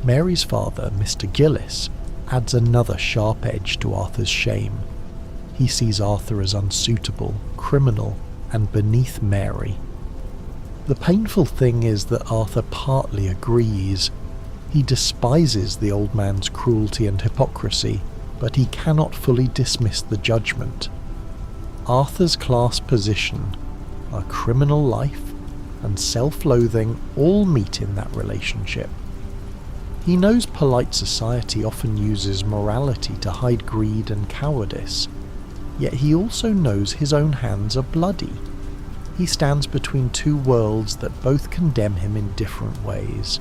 Mary's father, Mr. Gillis, adds another sharp edge to Arthur's shame. He sees Arthur as unsuitable, criminal, and beneath Mary. The painful thing is that Arthur partly agrees. He despises the old man's cruelty and hypocrisy, but he cannot fully dismiss the judgment. Arthur's class position, a criminal life, and self-loathing all meet in that relationship. He knows polite society often uses morality to hide greed and cowardice, yet he also knows his own hands are bloody. He stands between two worlds that both condemn him in different ways.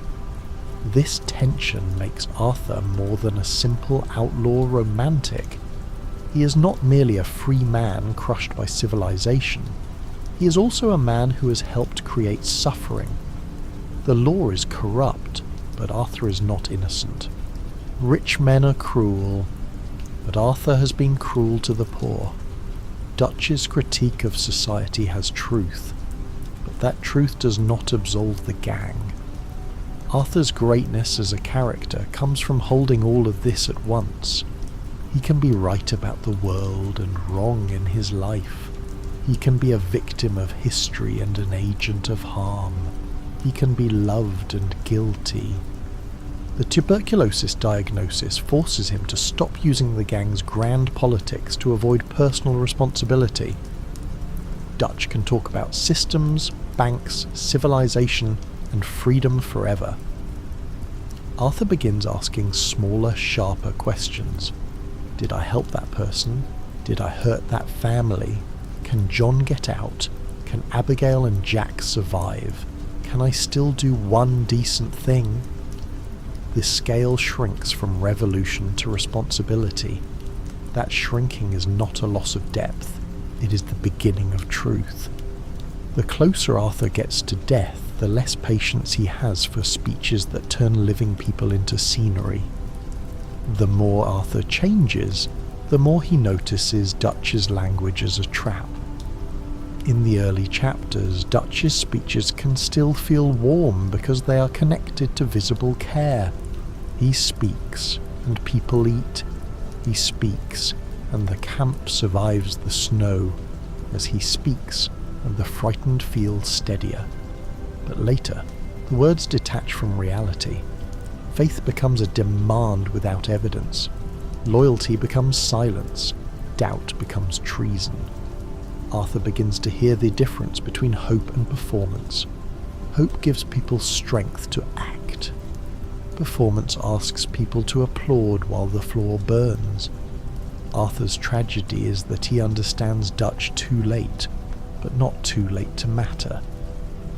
This tension makes Arthur more than a simple outlaw romantic. He is not merely a free man crushed by civilization. He is also a man who has helped create suffering. The law is corrupt, but Arthur is not innocent. Rich men are cruel, but Arthur has been cruel to the poor. Dutch's critique of society has truth, but that truth does not absolve the gang. Arthur's greatness as a character comes from holding all of this at once. He can be right about the world and wrong in his life. He can be a victim of history and an agent of harm. He can be loved and guilty, The tuberculosis diagnosis forces him to stop using the gang's grand politics to avoid personal responsibility. Dutch can talk about systems, banks, civilization, and freedom forever. Arthur begins asking smaller, sharper questions. Did I help that person? Did I hurt that family? Can John get out? Can Abigail and Jack survive? Can I still do one decent thing? The scale shrinks from revolution to responsibility. That shrinking is not a loss of depth, it is the beginning of truth. The closer Arthur gets to death, the less patience he has for speeches that turn living people into scenery. The more Arthur changes, the more he notices Dutch's language as a trap. In the early chapters, Dutch's speeches can still feel warm because they are connected to visible care. He speaks, and people eat. He speaks, and the camp survives the snow. As he speaks, and the frightened feel steadier. But later, the words detach from reality. Faith becomes a demand without evidence. Loyalty becomes silence. Doubt becomes treason. Arthur begins to hear the difference between hope and performance. Hope gives people strength to act. Performance asks people to applaud while the floor burns. Arthur's tragedy is that he understands Dutch too late, but not too late to matter.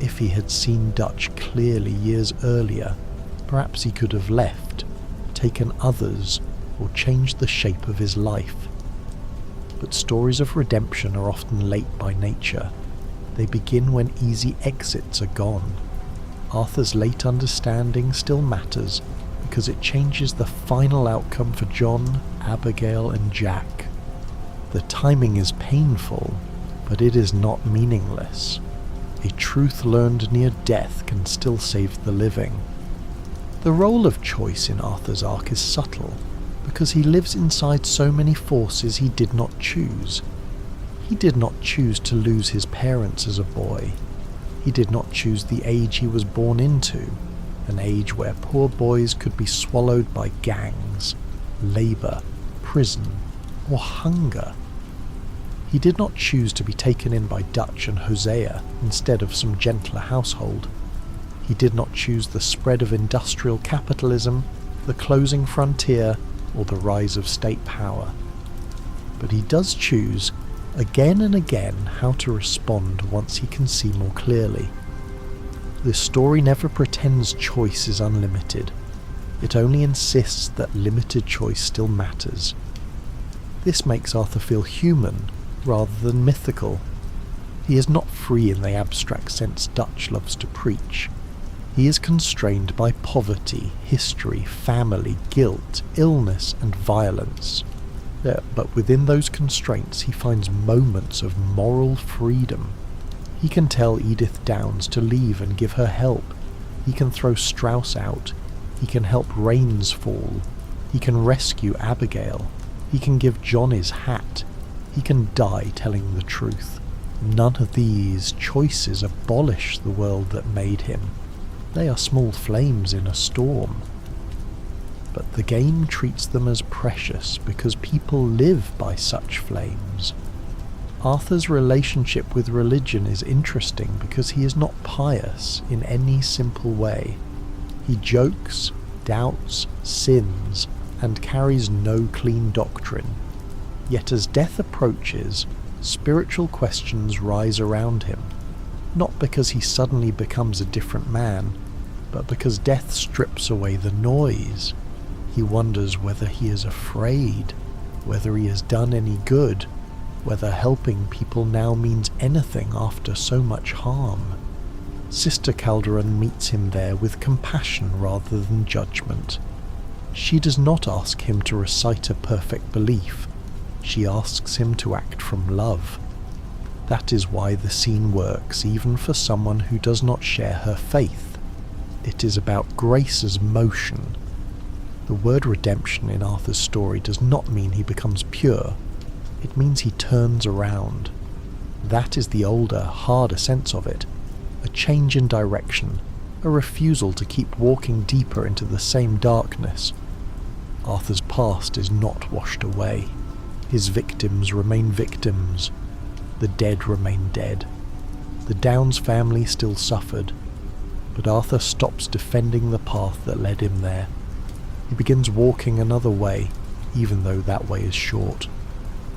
If he had seen Dutch clearly years earlier, perhaps he could have left, taken others, or changed the shape of his life. But stories of redemption are often late by nature. They begin when easy exits are gone. Arthur's late understanding still matters because it changes the final outcome for John, Abigail, and Jack. The timing is painful, but it is not meaningless. A truth learned near death can still save the living. The role of choice in Arthur's arc is subtle, because he lives inside so many forces he did not choose. He did not choose to lose his parents as a boy. He did not choose the age he was born into, an age where poor boys could be swallowed by gangs, labour, prison, or hunger. He did not choose to be taken in by Dutch and Hosea instead of some gentler household. He did not choose the spread of industrial capitalism, the closing frontier, or the rise of state power. But he does choose, again and again, how to respond once he can see more clearly. This story never pretends choice is unlimited. It only insists that limited choice still matters. This makes Arthur feel human, rather than mythical. He is not free in the abstract sense Dutch loves to preach. He is constrained by poverty, history, family, guilt, illness, and violence. But within those constraints he finds moments of moral freedom. He can tell Edith Downes to leave and give her help. He can throw Strauss out. He can help rains fall. He can rescue Abigail. He can give John his hat. He can die telling the truth. None of these choices abolish the world that made him. They are small flames in a storm. But the game treats them as precious because people live by such flames. Arthur's relationship with religion is interesting because he is not pious in any simple way. He jokes, doubts, sins, and carries no clean doctrine. Yet as death approaches, spiritual questions rise around him, not because he suddenly becomes a different man, but because death strips away the noise. He wonders whether he is afraid, whether he has done any good, whether helping people now means anything after so much harm. Sister Calderon meets him there with compassion rather than judgment. She does not ask him to recite a perfect belief. She asks him to act from love. That is why the scene works even for someone who does not share her faith. It is about grace as motion. The word redemption in Arthur's story does not mean he becomes pure. It means he turns around. That is the older, harder sense of it, a change in direction, a refusal to keep walking deeper into the same darkness. Arthur's past is not washed away. His victims remain victims. The dead remain dead. The Downs family still suffered, but Arthur stops defending the path that led him there. He begins walking another way, even though that way is short.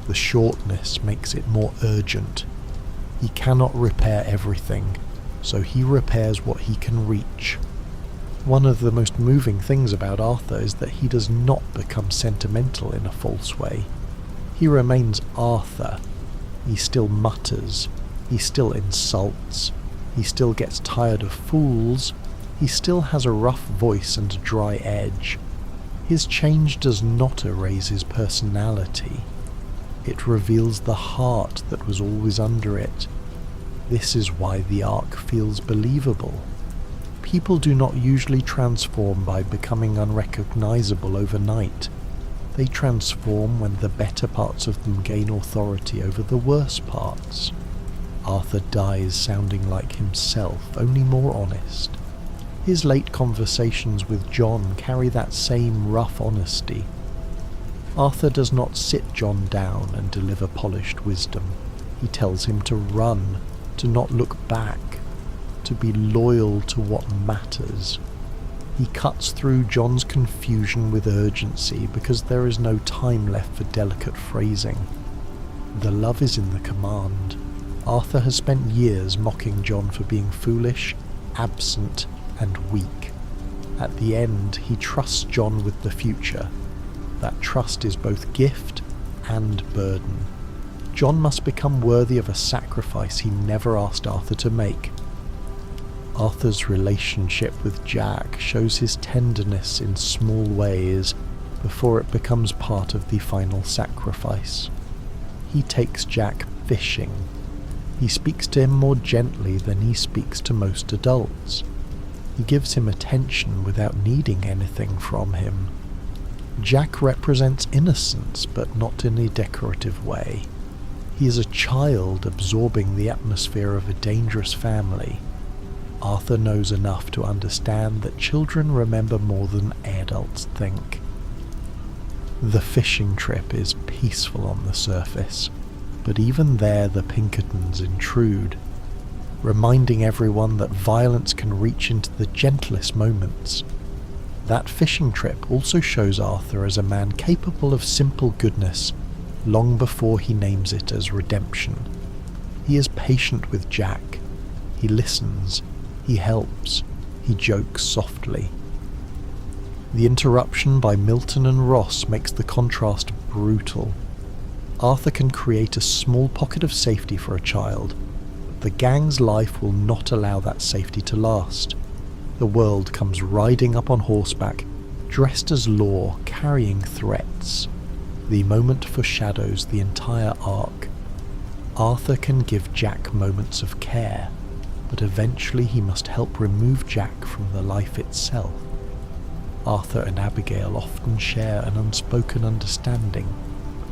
The shortness makes it more urgent. He cannot repair everything, so he repairs what he can reach. One of the most moving things about Arthur is that he does not become sentimental in a false way. He remains Arthur. He still mutters. He still insults. He still gets tired of fools. He still has a rough voice and a dry edge. His change does not erase his personality. It reveals the heart that was always under it. This is why the arc feels believable. People do not usually transform by becoming unrecognizable overnight. They transform when the better parts of them gain authority over the worse parts. Arthur dies sounding like himself, only more honest. His late conversations with John carry that same rough honesty. Arthur does not sit John down and deliver polished wisdom. He tells him to run, to not look back, to be loyal to what matters. He cuts through John's confusion with urgency because there is no time left for delicate phrasing. The love is in the command. Arthur has spent years mocking John for being foolish, absent, and weak. At the end, he trusts John with the future. That trust is both gift and burden. John must become worthy of a sacrifice he never asked Arthur to make. Arthur's relationship with Jack shows his tenderness in small ways before it becomes part of the final sacrifice. He takes Jack fishing. He speaks to him more gently than he speaks to most adults. He gives him attention without needing anything from him. Jack represents innocence, but not in a decorative way. He is a child absorbing the atmosphere of a dangerous family. Arthur knows enough to understand that children remember more than adults think. The fishing trip is peaceful on the surface, but even there the Pinkertons intrude, reminding everyone that violence can reach into the gentlest moments. That fishing trip also shows Arthur as a man capable of simple goodness long before he names it as redemption. He is patient with Jack. He listens. He helps. He jokes softly. The interruption by Milton and Ross makes the contrast brutal. Arthur can create a small pocket of safety for a child, but the gang's life will not allow that safety to last. The world comes riding up on horseback, dressed as law, carrying threats. The moment foreshadows the entire arc. Arthur can give Jack moments of care, but eventually he must help remove Jack from the life itself. Arthur and Abigail often share an unspoken understanding,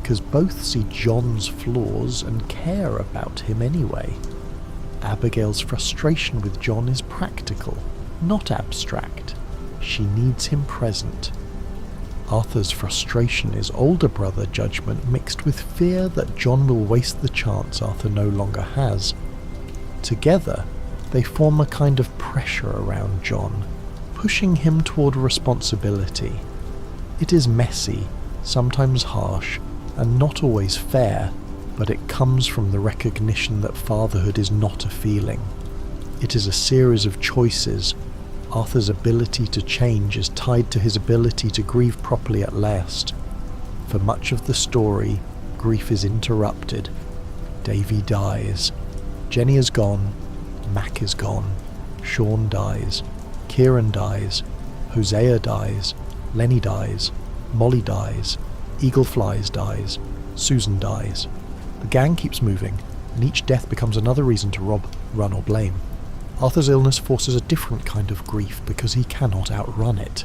because both see John's flaws and care about him anyway. Abigail's frustration with John is practical, not abstract. She needs him present. Arthur's frustration is older brother judgment mixed with fear that John will waste the chance Arthur no longer has. Together, they form a kind of pressure around John, pushing him toward responsibility. It is messy, sometimes harsh, and not always fair, but it comes from the recognition that fatherhood is not a feeling. It is a series of choices. Arthur's ability to change is tied to his ability to grieve properly at last. For much of the story, grief is interrupted. Davy dies. Jenny is gone. Mac is gone. Sean dies. Kieran dies. Hosea dies. Lenny dies. Molly dies. Eagle Flies dies. Susan dies. The gang keeps moving, and each death becomes another reason to rob, run or blame. Arthur's illness forces a different kind of grief because he cannot outrun it.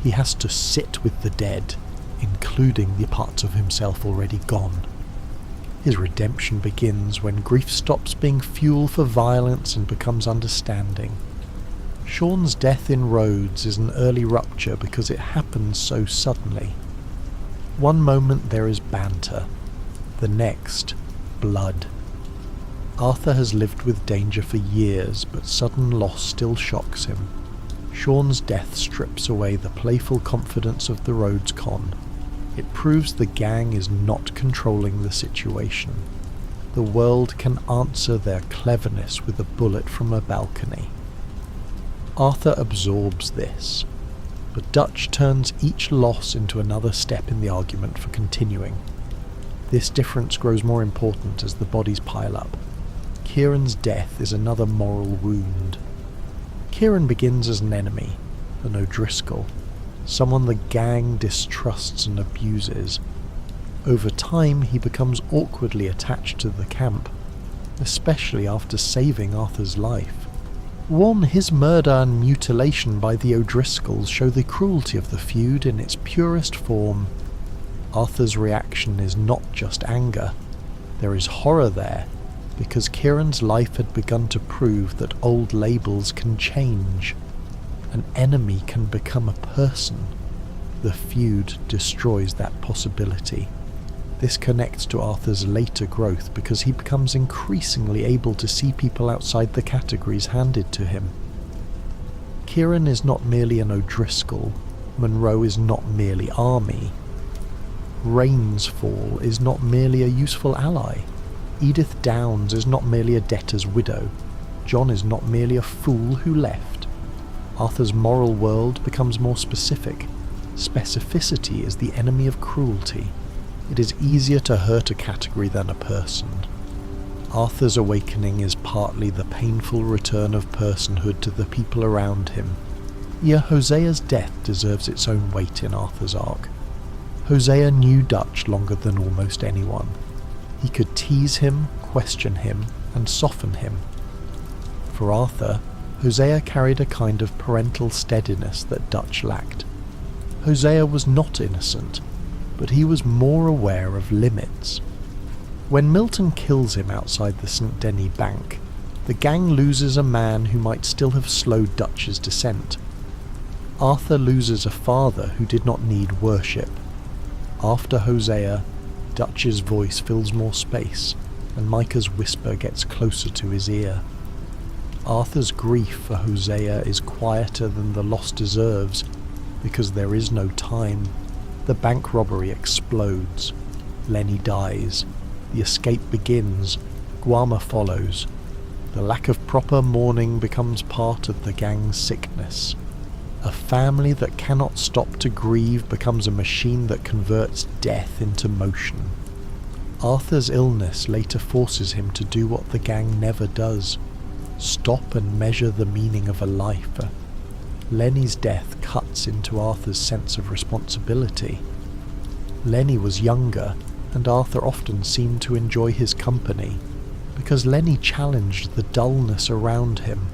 He has to sit with the dead, including the parts of himself already gone. His redemption begins when grief stops being fuel for violence and becomes understanding. Sean's death in Rhodes is an early rupture because it happens so suddenly. One moment there is banter, the next, blood. Arthur has lived with danger for years, but sudden loss still shocks him. Sean's death strips away the playful confidence of the Rhodes con. It proves the gang is not controlling the situation. The world can answer their cleverness with a bullet from a balcony. Arthur absorbs this, but Dutch turns each loss into another step in the argument for continuing. This difference grows more important as the bodies pile up. Kieran's death is another moral wound. Kieran begins as an enemy, an O'Driscoll, someone the gang distrusts and abuses. Over time he becomes awkwardly attached to the camp, especially after saving Arthur's life. His murder and mutilation by the O'Driscolls show the cruelty of the feud in its purest form. Arthur's reaction is not just anger. There is horror there, because Kieran's life had begun to prove that old labels can change. An enemy can become a person. The feud destroys that possibility. This connects to Arthur's later growth because he becomes increasingly able to see people outside the categories handed to him. Kieran is not merely an O'Driscoll. Monroe is not merely army. Rain's Fall is not merely a useful ally. Edith Downs is not merely a debtor's widow. John is not merely a fool who left. Arthur's moral world becomes more specific. Specificity is the enemy of cruelty. It is easier to hurt a category than a person. Arthur's awakening is partly the painful return of personhood to the people around him. Hosea's death deserves its own weight in Arthur's arc. Hosea knew Dutch longer than almost anyone. He could tease him, question him, and soften him. For Arthur, Hosea carried a kind of parental steadiness that Dutch lacked. Hosea was not innocent, but he was more aware of limits. When Milton kills him outside the Saint Denis bank, the gang loses a man who might still have slowed Dutch's descent. Arthur loses a father who did not need worship. After Hosea, Dutch's voice fills more space, and Micah's whisper gets closer to his ear. Arthur's grief for Hosea is quieter than the loss deserves, because there is no time. The bank robbery explodes. Lenny dies. The escape begins. Guarma follows. The lack of proper mourning becomes part of the gang's sickness. A family that cannot stop to grieve becomes a machine that converts death into motion. Arthur's illness later forces him to do what the gang never does: stop and measure the meaning of a life. Lenny's death cuts into Arthur's sense of responsibility. Lenny was younger, and Arthur often seemed to enjoy his company, because Lenny challenged the dullness around him.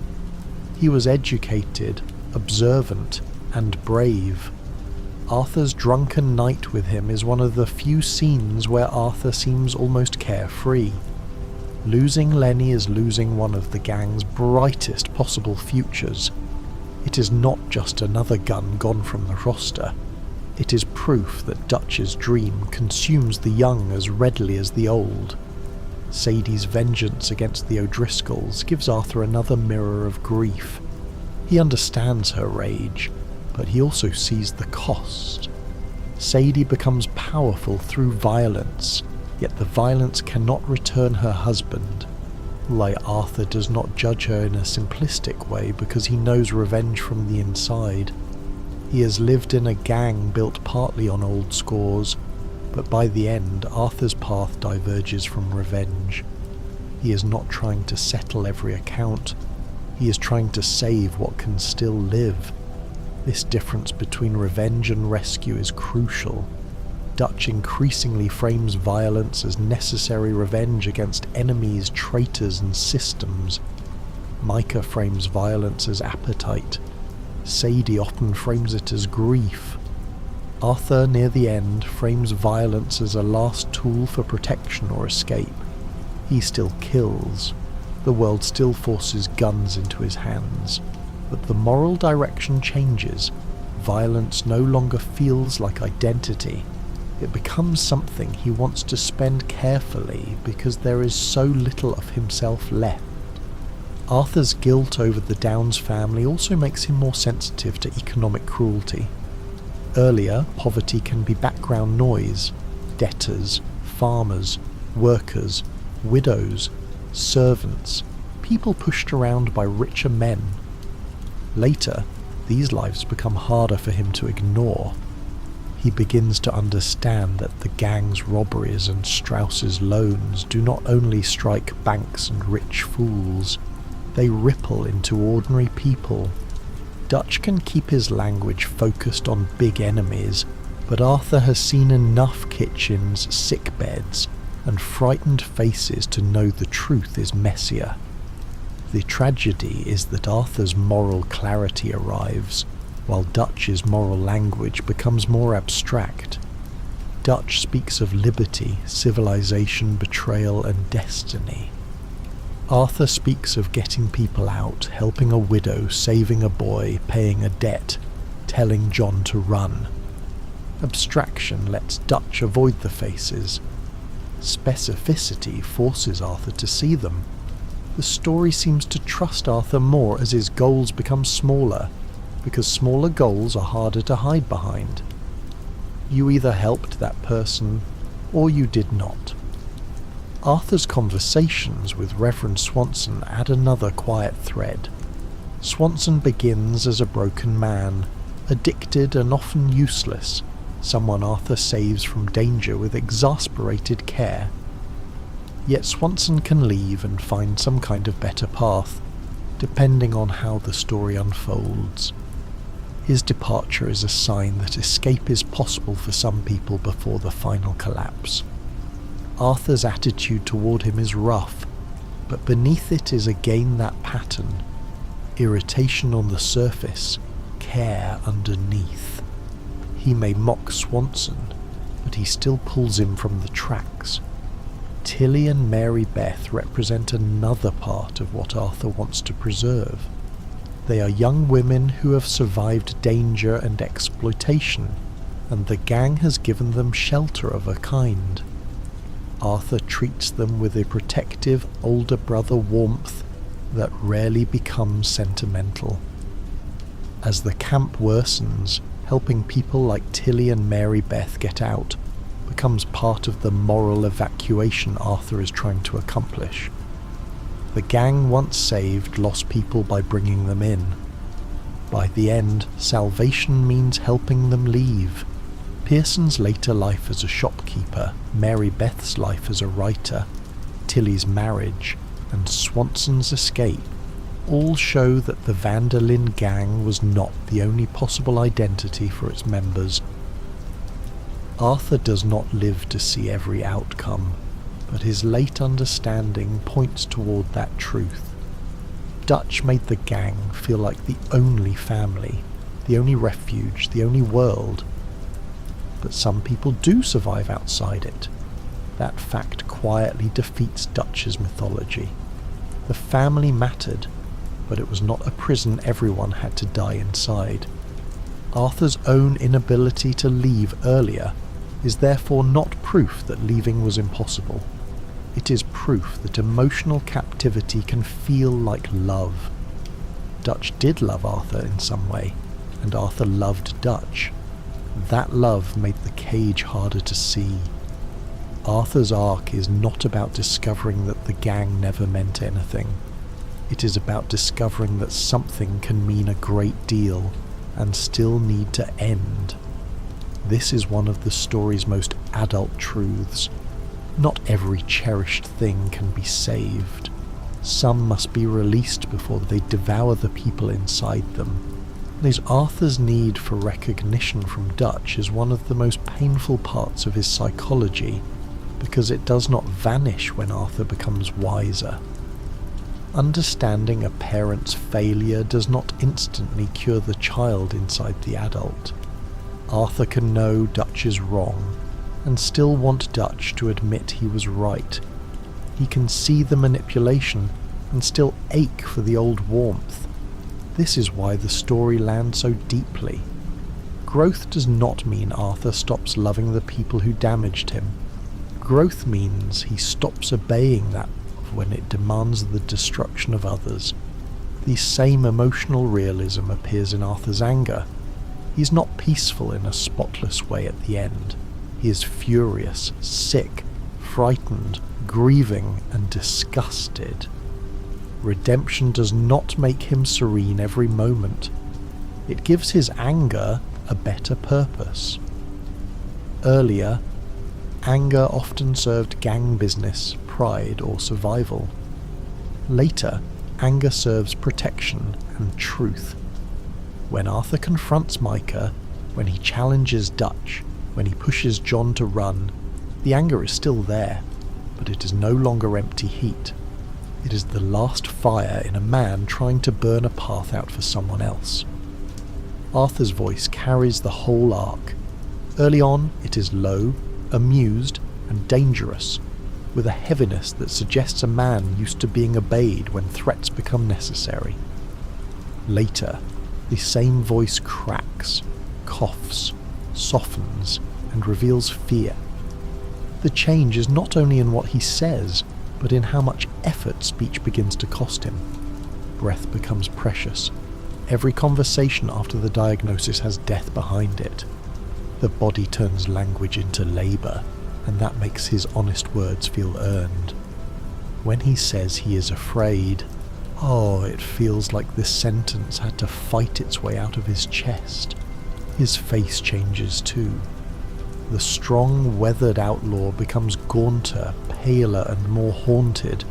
He was educated, observant, and brave. Arthur's drunken night with him is one of the few scenes where Arthur seems almost carefree. Losing Lenny is losing one of the gang's brightest possible futures. It is not just another gun gone from the roster. It is proof that Dutch's dream consumes the young as readily as the old. Sadie's vengeance against the O'Driscolls gives Arthur another mirror of grief. He understands her rage, but he also sees the cost. Sadie becomes powerful through violence, yet the violence cannot return her husband. Arthur does not judge her in a simplistic way because he knows revenge from the inside. He has lived in a gang built partly on old scores, but by the end Arthur's path diverges from revenge. He is not trying to settle every account. He is trying to save what can still live. This difference between revenge and rescue is crucial. Dutch increasingly frames violence as necessary revenge against enemies, traitors, and systems. Micah frames violence as appetite. Sadie often frames it as grief. Arthur, near the end, frames violence as a last tool for protection or escape. He still kills. The world still forces guns into his hands. But the moral direction changes. Violence no longer feels like identity. It becomes something he wants to spend carefully because there is so little of himself left. Arthur's guilt over the Downs family also makes him more sensitive to economic cruelty. Earlier, poverty can be background noise. Debtors, farmers, workers, widows, servants, people pushed around by richer men. Later, these lives become harder for him to ignore. He begins to understand that the gang's robberies and Strauss's loans do not only strike banks and rich fools, they ripple into ordinary people. Dutch can keep his language focused on big enemies, but Arthur has seen enough kitchens, sick beds, and frightened faces to know the truth is messier. The tragedy is that Arthur's moral clarity arrives, while Dutch's moral language becomes more abstract. Dutch speaks of liberty, civilization, betrayal, and destiny. Arthur speaks of getting people out, helping a widow, saving a boy, paying a debt, telling John to run. Abstraction lets Dutch avoid the faces. Specificity forces Arthur to see them. The story seems to trust Arthur more as his goals become smaller, because smaller goals are harder to hide behind. You either helped that person, or you did not. Arthur's conversations with Reverend Swanson add another quiet thread. Swanson begins as a broken man, addicted and often useless, someone Arthur saves from danger with exasperated care. Yet Swanson can leave and find some kind of better path, depending on how the story unfolds. His departure is a sign that escape is possible for some people before the final collapse. Arthur's attitude toward him is rough, but beneath it is again that pattern: irritation on the surface, care underneath. He may mock Swanson, but he still pulls him from the tracks. Tilly and Mary Beth represent another part of what Arthur wants to preserve. They are young women who have survived danger and exploitation, and the gang has given them shelter of a kind. Arthur treats them with a protective older brother warmth that rarely becomes sentimental. As the camp worsens, helping people like Tilly and Mary Beth get out becomes part of the moral evacuation Arthur is trying to accomplish. The gang once saved lost people by bringing them in. By the end, salvation means helping them leave. Pearson's later life as a shopkeeper, Mary Beth's life as a writer, Tilly's marriage, and Swanson's escape all show that the Van Der Linde gang was not the only possible identity for its members. Arthur does not live to see every outcome, but his late understanding points toward that truth. Dutch made the gang feel like the only family, the only refuge, the only world. But some people do survive outside it. That fact quietly defeats Dutch's mythology. The family mattered, but it was not a prison everyone had to die inside. Arthur's own inability to leave earlier is therefore not proof that leaving was impossible. It is proof that emotional captivity can feel like love. Dutch did love Arthur in some way, and Arthur loved Dutch. That love made the cage harder to see. Arthur's arc is not about discovering that the gang never meant anything. It is about discovering that something can mean a great deal and still need to end. This is one of the story's most adult truths. Not every cherished thing can be saved. Some must be released before they devour the people inside them. As Arthur's need for recognition from Dutch is one of the most painful parts of his psychology, because it does not vanish when Arthur becomes wiser. Understanding a parent's failure does not instantly cure the child inside the adult. Arthur can know Dutch is wrong, and still want Dutch to admit he was right. He can see the manipulation, and still ache for the old warmth. This is why the story lands so deeply. Growth does not mean Arthur stops loving the people who damaged him. Growth means he stops obeying that when it demands the destruction of others. The same emotional realism appears in Arthur's anger. He's not peaceful in a spotless way at the end. He is furious, sick, frightened, grieving, and disgusted. Redemption does not make him serene every moment. It gives his anger a better purpose. Earlier, anger often served gang business, pride, or survival. Later, anger serves protection and truth. When Arthur confronts Micah, when he challenges Dutch, when he pushes John to run, the anger is still there, but it is no longer empty heat. It is the last fire in a man trying to burn a path out for someone else. Arthur's voice carries the whole arc. Early on, it is low, amused, and dangerous, with a heaviness that suggests a man used to being obeyed when threats become necessary. Later, the same voice cracks, coughs, softens, and reveals fear. The change is not only in what he says, but in how much effort speech begins to cost him. Breath becomes precious. Every conversation after the diagnosis has death behind it. The body turns language into labour, and that makes his honest words feel earned. When he says he is afraid, it feels like this sentence had to fight its way out of his chest. His face changes too. The strong, weathered outlaw becomes gaunter, paler, and more haunted.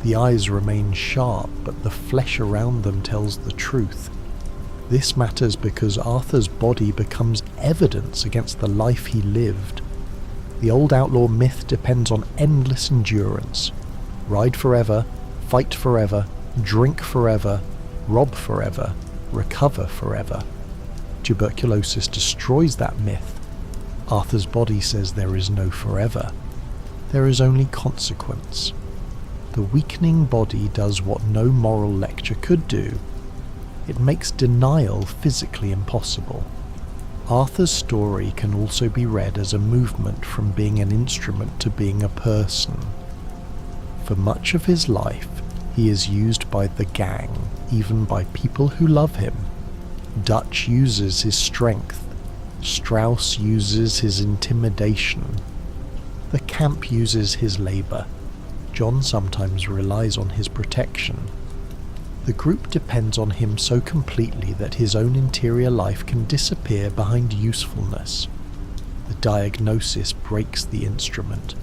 The eyes remain sharp, but the flesh around them tells the truth. This matters because Arthur's body becomes evidence against the life he lived. The old outlaw myth depends on endless endurance. Ride forever, fight forever, drink forever, rob forever, recover forever. Tuberculosis destroys that myth. Arthur's body says there is no forever. There is only consequence. The weakening body does what no moral lecture could do. It makes denial physically impossible. Arthur's story can also be read as a movement from being an instrument to being a person. For much of his life, he is used by the gang, even by people who love him. Dutch uses his strength. Strauss uses his intimidation. The camp uses his labour. John sometimes relies on his protection. The group depends on him so completely that his own interior life can disappear behind usefulness. The diagnosis breaks the instrument.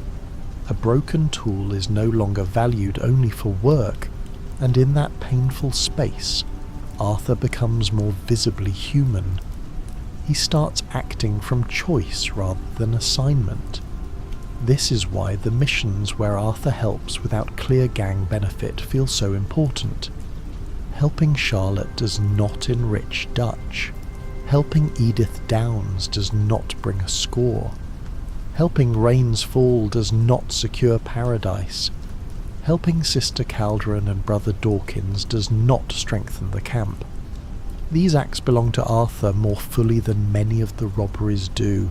A broken tool is no longer valued only for work, and in that painful space, Arthur becomes more visibly human. He starts acting from choice rather than assignment. This is why the missions where Arthur helps without clear gang benefit feel so important. Helping Charlotte does not enrich Dutch. Helping Edith Downs does not bring a score. Helping Rains Fall does not secure paradise. Helping Sister Calderon and Brother Dawkins does not strengthen the camp. These acts belong to Arthur more fully than many of the robberies do.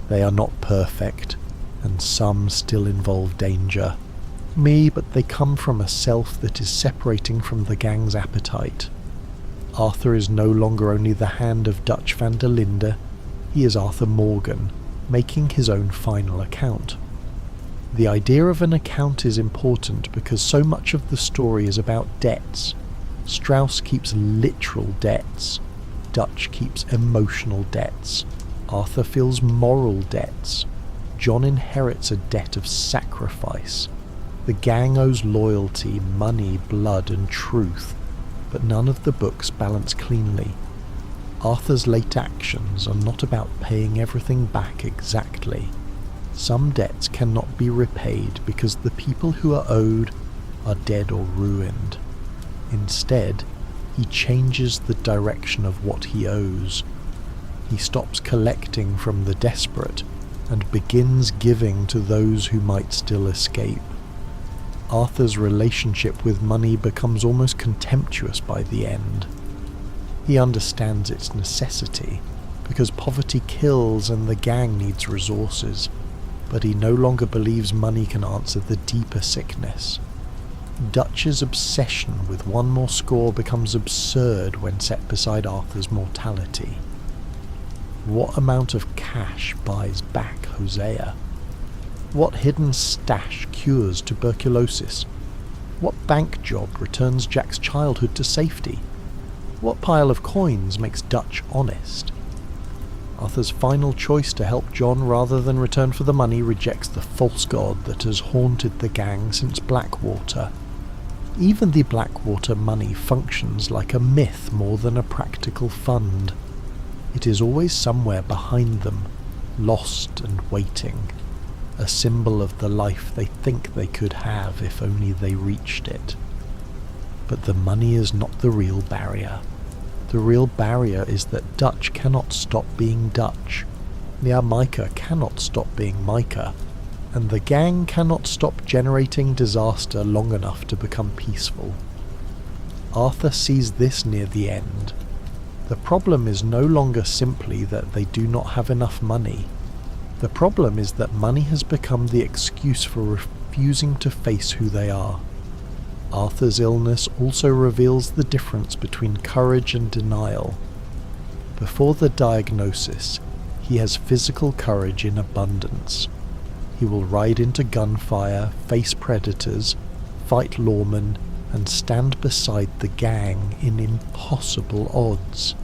They are not perfect, and some still involve danger. But they come from a self that is separating from the gang's appetite. Arthur is no longer only the hand of Dutch Van Der Linde, he is Arthur Morgan, making his own final account. The idea of an account is important because so much of the story is about debts. Strauss keeps literal debts. Dutch keeps emotional debts. Arthur feels moral debts. John inherits a debt of sacrifice. The gang owes loyalty, money, blood, and truth, but none of the books balance cleanly. Arthur's late actions are not about paying everything back exactly. Some debts cannot be repaid because the people who are owed are dead or ruined. Instead, he changes the direction of what he owes. He stops collecting from the desperate and begins giving to those who might still escape. Arthur's relationship with money becomes almost contemptuous by the end. He understands its necessity, because poverty kills and the gang needs resources, but he no longer believes money can answer the deeper sickness. Dutch's obsession with one more score becomes absurd when set beside Arthur's mortality. What amount of cash buys back Hosea? What hidden stash cures tuberculosis? What bank job returns Jack's childhood to safety? What pile of coins makes Dutch honest? Arthur's final choice to help John rather than return for the money rejects the false god that has haunted the gang since Blackwater. Even the Blackwater money functions like a myth more than a practical fund. It is always somewhere behind them, lost and waiting, a symbol of the life they think they could have if only they reached it. But the money is not the real barrier. The real barrier is that Dutch cannot stop being Dutch, Micah cannot stop being Micah, and the gang cannot stop generating disaster long enough to become peaceful. Arthur sees this near the end. The problem is no longer simply that they do not have enough money. The problem is that money has become the excuse for refusing to face who they are. Arthur's illness also reveals the difference between courage and denial. Before the diagnosis, he has physical courage in abundance. He will ride into gunfire, face predators, fight lawmen, and stand beside the gang in impossible odds.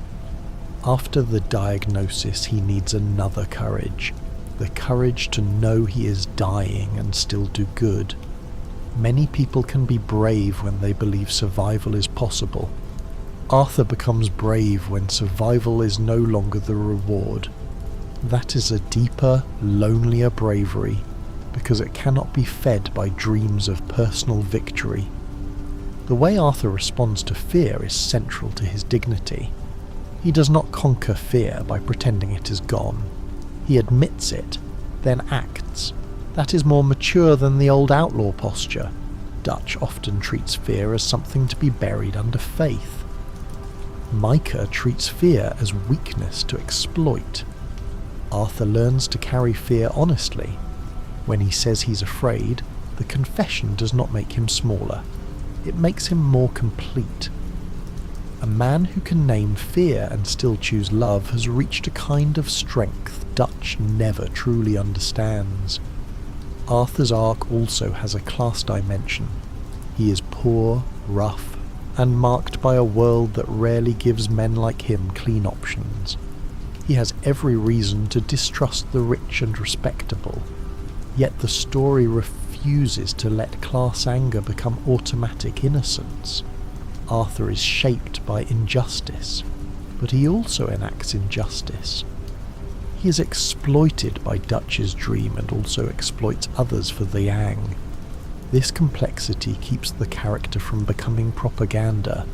After the diagnosis, he needs another courage. The courage to know he is dying and still do good. Many people can be brave when they believe survival is possible. Arthur becomes brave when survival is no longer the reward. That is a deeper, lonelier bravery, because it cannot be fed by dreams of personal victory. The way Arthur responds to fear is central to his dignity. He does not conquer fear by pretending it is gone. He admits it, then acts. That is more mature than the old outlaw posture. Dutch often treats fear as something to be buried under faith. Micah treats fear as weakness to exploit. Arthur learns to carry fear honestly. When he says he's afraid, the confession does not make him smaller. It makes him more complete. A man who can name fear and still choose love has reached a kind of strength Dutch never truly understands. Arthur's arc also has a class dimension. He is poor, rough, and marked by a world that rarely gives men like him clean options. He has every reason to distrust the rich and respectable, yet the story refuses to let class anger become automatic innocence. Arthur is shaped by injustice, but he also enacts injustice. He is exploited by Dutch's dream and also exploits others for the yang. This complexity keeps the character from becoming propaganda.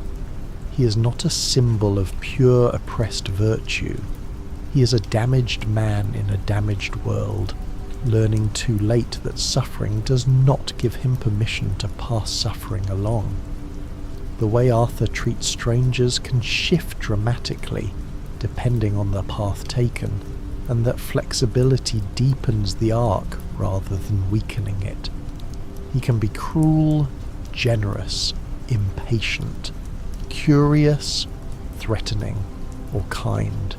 He is not a symbol of pure oppressed virtue. He is a damaged man in a damaged world, learning too late that suffering does not give him permission to pass suffering along. The way Arthur treats strangers can shift dramatically, depending on the path taken, and that flexibility deepens the arc rather than weakening it. He can be cruel, generous, impatient, curious, threatening, or kind.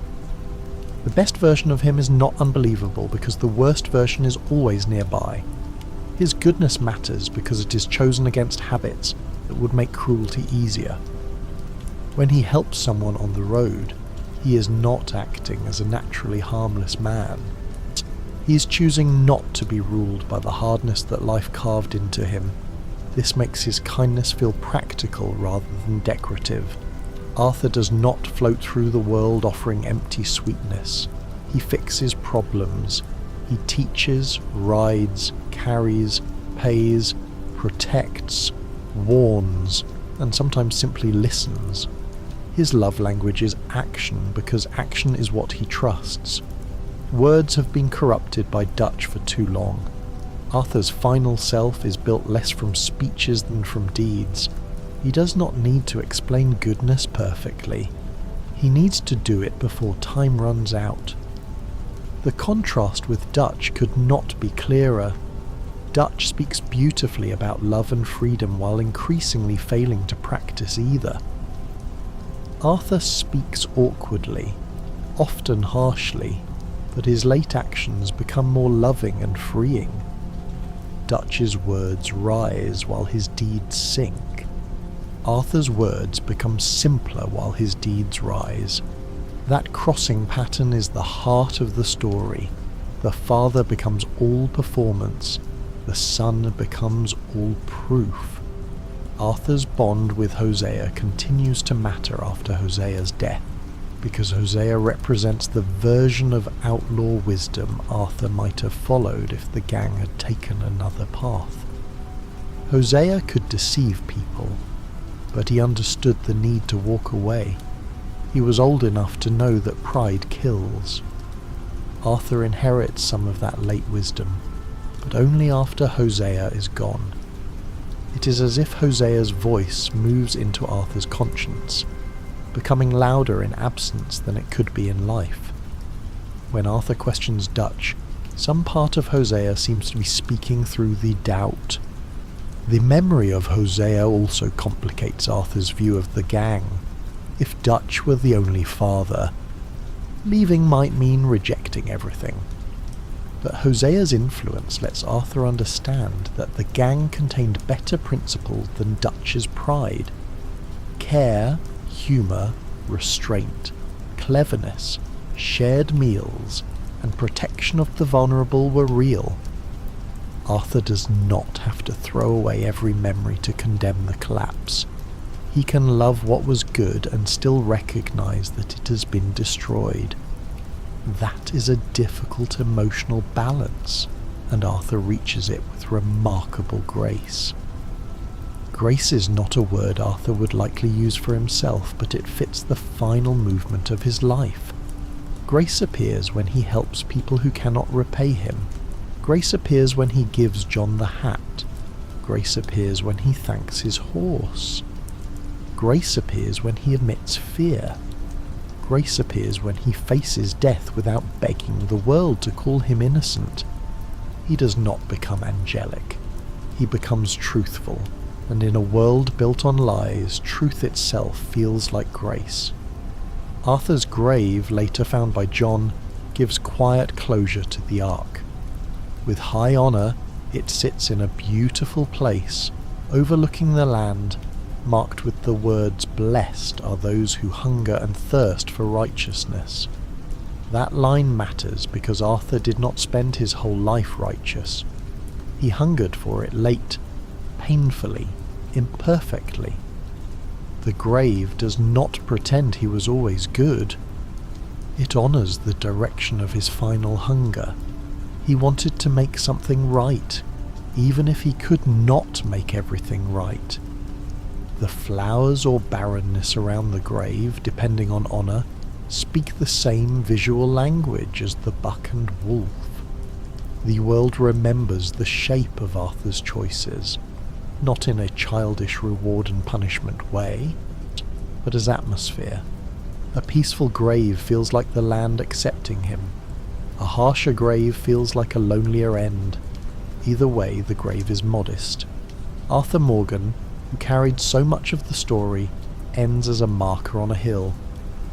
The best version of him is not unbelievable because the worst version is always nearby. His goodness matters because it is chosen against habits that would make cruelty easier. When he helps someone on the road, he is not acting as a naturally harmless man. He is choosing not to be ruled by the hardness that life carved into him. This makes his kindness feel practical rather than decorative. Arthur does not float through the world offering empty sweetness. He fixes problems. He teaches, rides, carries, pays, protects, warns, and sometimes simply listens. His love language is action because action is what he trusts. Words have been corrupted by Dutch for too long. Arthur's final self is built less from speeches than from deeds. He does not need to explain goodness perfectly. He needs to do it before time runs out. The contrast with Dutch could not be clearer. Dutch speaks beautifully about love and freedom while increasingly failing to practice either. Arthur speaks awkwardly, often harshly, but his late actions become more loving and freeing. Dutch's words rise while his deeds sink. Arthur's words become simpler while his deeds rise. That crossing pattern is the heart of the story. The father becomes all performance. The son becomes all proof. Arthur's bond with Hosea continues to matter after Hosea's death, because Hosea represents the version of outlaw wisdom Arthur might have followed if the gang had taken another path. Hosea could deceive people, but he understood the need to walk away. He was old enough to know that pride kills. Arthur inherits some of that late wisdom, but only after Hosea is gone. It is as if Hosea's voice moves into Arthur's conscience, becoming louder in absence than it could be in life. When Arthur questions Dutch, some part of Hosea seems to be speaking through the doubt. The memory of Hosea also complicates Arthur's view of the gang. If Dutch were the only father, leaving might mean rejecting everything. But Hosea's influence lets Arthur understand that the gang contained better principles than Dutch's pride. Care, humour, restraint, cleverness, shared meals, and protection of the vulnerable were real. Arthur does not have to throw away every memory to condemn the collapse. He can love what was good and still recognise that it has been destroyed. That is a difficult emotional balance, and Arthur reaches it with remarkable grace. Grace is not a word Arthur would likely use for himself, but it fits the final movement of his life. Grace appears when he helps people who cannot repay him. Grace appears when he gives John the hat. Grace appears when he thanks his horse. Grace appears when he admits fear. Grace appears when he faces death without begging the world to call him innocent. He does not become angelic. He becomes truthful, and in a world built on lies, truth itself feels like grace. Arthur's grave, later found by John, gives quiet closure to the arc. With high honour, it sits in a beautiful place, overlooking the land, marked with the words, "Blessed are those who hunger and thirst for righteousness." That line matters because Arthur did not spend his whole life righteous. He hungered for it late, painfully, imperfectly. The grave does not pretend he was always good. It honours the direction of his final hunger. He wanted to make something right, even if he could not make everything right. The flowers or barrenness around the grave, depending on honour, speak the same visual language as the buck and wolf. The world remembers the shape of Arthur's choices, not in a childish reward and punishment way, but as atmosphere. A peaceful grave feels like the land accepting him. A harsher grave feels like a lonelier end. Either way, the grave is modest. Arthur Morgan, who carried so much of the story, ends as a marker on a hill.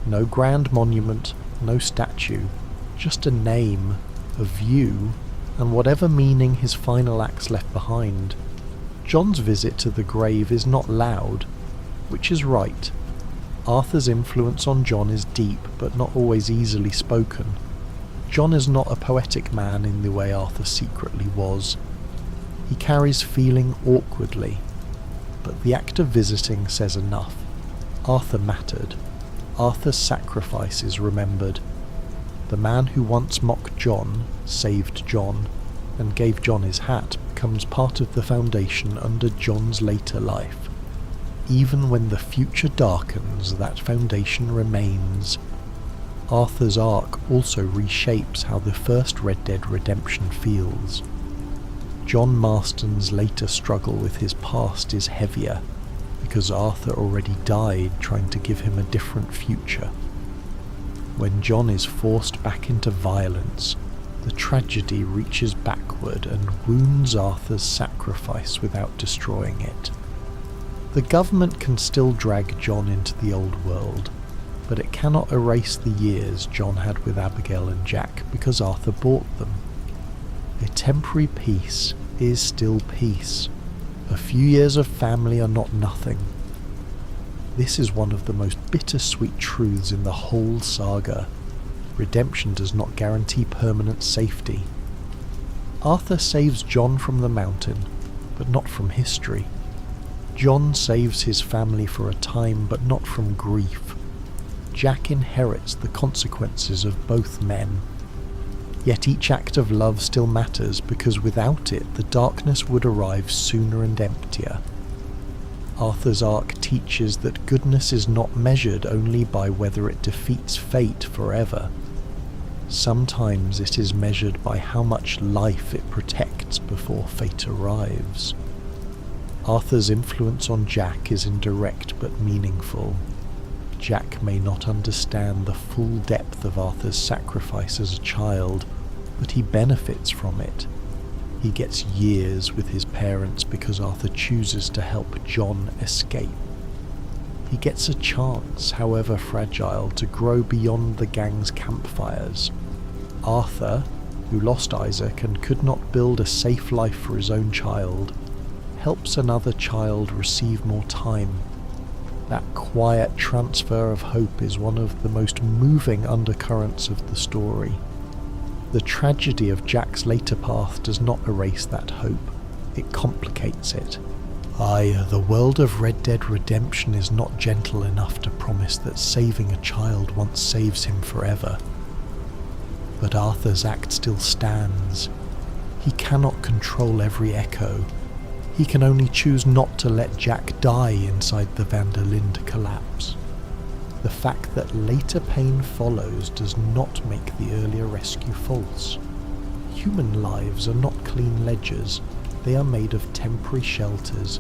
No grand monument, no statue, just a name, a view, and whatever meaning his final acts left behind. John's visit to the grave is not loud, which is right. Arthur's influence on John is deep, but not always easily spoken. John is not a poetic man in the way Arthur secretly was. He carries feeling awkwardly, but the act of visiting says enough. Arthur mattered. Arthur's sacrifice is remembered. The man who once mocked John, saved John, and gave John his hat becomes part of the foundation under John's later life. Even when the future darkens, that foundation remains. Arthur's arc also reshapes how the first Red Dead Redemption feels. John Marston's later struggle with his past is heavier, because Arthur already died trying to give him a different future. When John is forced back into violence, the tragedy reaches backward and wounds Arthur's sacrifice without destroying it. The government can still drag John into the old world, but it cannot erase the years John had with Abigail and Jack because Arthur bought them. A temporary peace is still peace. A few years of family are not nothing. This is one of the most bittersweet truths in the whole saga. Redemption does not guarantee permanent safety. Arthur saves John from the mountain, but not from history. John saves his family for a time, but not from grief. Jack inherits the consequences of both men. Yet each act of love still matters, because without it the darkness would arrive sooner and emptier. Arthur's arc teaches that goodness is not measured only by whether it defeats fate forever. Sometimes it is measured by how much life it protects before fate arrives. Arthur's influence on Jack is indirect but meaningful. Jack may not understand the full depth of Arthur's sacrifice as a child, but he benefits from it. He gets years with his parents because Arthur chooses to help John escape. He gets a chance, however fragile, to grow beyond the gang's campfires. Arthur, who lost Isaac and could not build a safe life for his own child, helps another child receive more time. That quiet transfer of hope is one of the most moving undercurrents of the story. The tragedy of Jack's later path does not erase that hope, it complicates it. Aye, the world of Red Dead Redemption is not gentle enough to promise that saving a child once saves him forever. But Arthur's act still stands. He cannot control every echo. He can only choose not to let Jack die inside the Van Der Linde collapse. The fact that later pain follows does not make the earlier rescue false. Human lives are not clean ledgers. They are made of temporary shelters,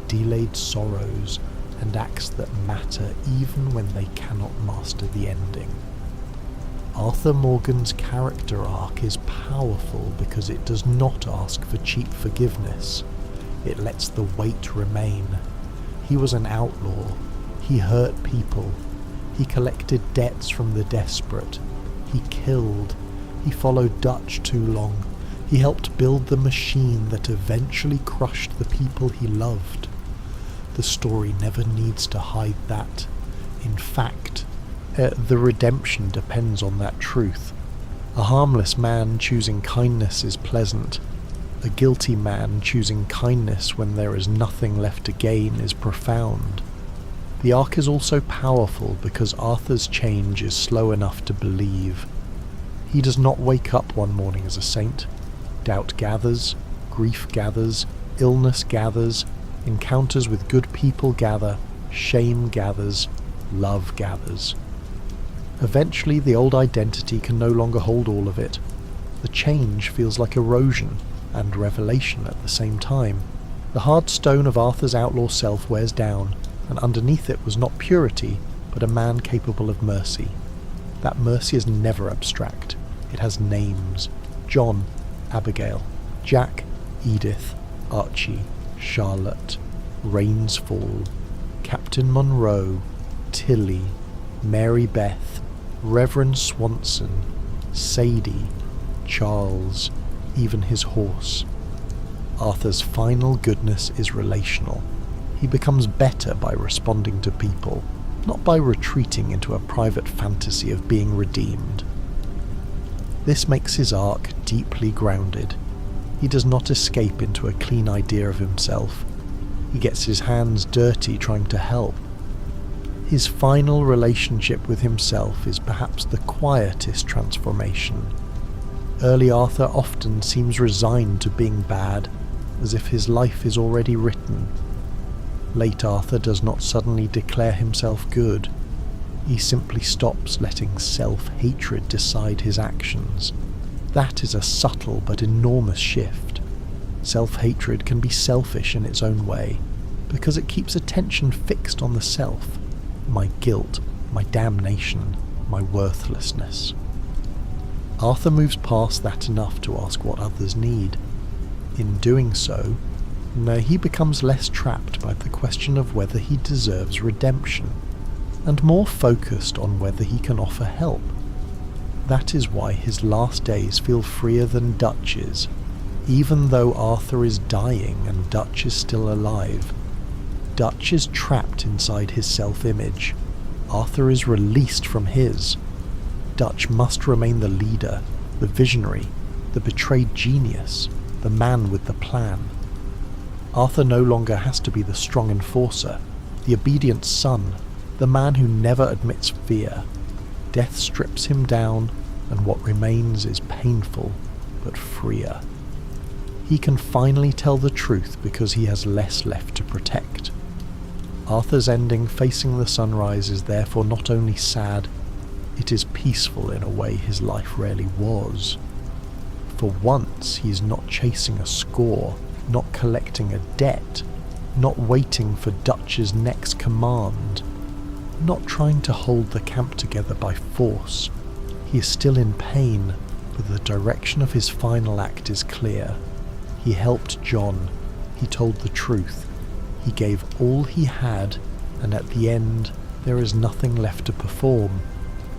delayed sorrows, and acts that matter even when they cannot master the ending. Arthur Morgan's character arc is powerful because it does not ask for cheap forgiveness. It lets the weight remain. He was an outlaw. He hurt people. He collected debts from the desperate. He killed. He followed Dutch too long. He helped build the machine that eventually crushed the people he loved. The story never needs to hide that. In fact, the redemption depends on that truth. A harmless man choosing kindness is pleasant. A guilty man choosing kindness when there is nothing left to gain is profound. The arc is also powerful because Arthur's change is slow enough to believe. He does not wake up one morning as a saint. Doubt gathers, grief gathers, illness gathers, encounters with good people gather, shame gathers, love gathers. Eventually the old identity can no longer hold all of it. The change feels like erosion and revelation at the same time. The hard stone of Arthur's outlaw self wears down, and underneath it was not purity, but a man capable of mercy. That mercy is never abstract. It has names. John, Abigail, Jack, Edith, Archie, Charlotte, Rains Fall, Captain Monroe, Tilly, Mary Beth, Reverend Swanson, Sadie, Charles, even his horse. Arthur's final goodness is relational. He becomes better by responding to people, not by retreating into a private fantasy of being redeemed. This makes his arc deeply grounded. He does not escape into a clean idea of himself. He gets his hands dirty trying to help. His final relationship with himself is perhaps the quietest transformation. Early Arthur often seems resigned to being bad, as if his life is already written. Late Arthur does not suddenly declare himself good. He simply stops letting self-hatred decide his actions. That is a subtle but enormous shift. Self-hatred can be selfish in its own way, because it keeps attention fixed on the self, my guilt, my damnation, my worthlessness. Arthur moves past that enough to ask what others need. In doing so, he becomes less trapped by the question of whether he deserves redemption, and more focused on whether he can offer help. That is why his last days feel freer than Dutch's, even though Arthur is dying and Dutch is still alive. Dutch is trapped inside his self-image. Arthur is released from his. Dutch must remain the leader, the visionary, the betrayed genius, the man with the plan. Arthur no longer has to be the strong enforcer, the obedient son, the man who never admits fear. Death strips him down, and what remains is painful, but freer. He can finally tell the truth because he has less left to protect. Arthur's ending facing the sunrise is therefore not only sad, it is peaceful in a way his life rarely was. For once he is not chasing a score, not collecting a debt, not waiting for Dutch's next command, not trying to hold the camp together by force. He is still in pain, but the direction of his final act is clear. He helped John, he told the truth, he gave all he had, and at the end there is nothing left to perform.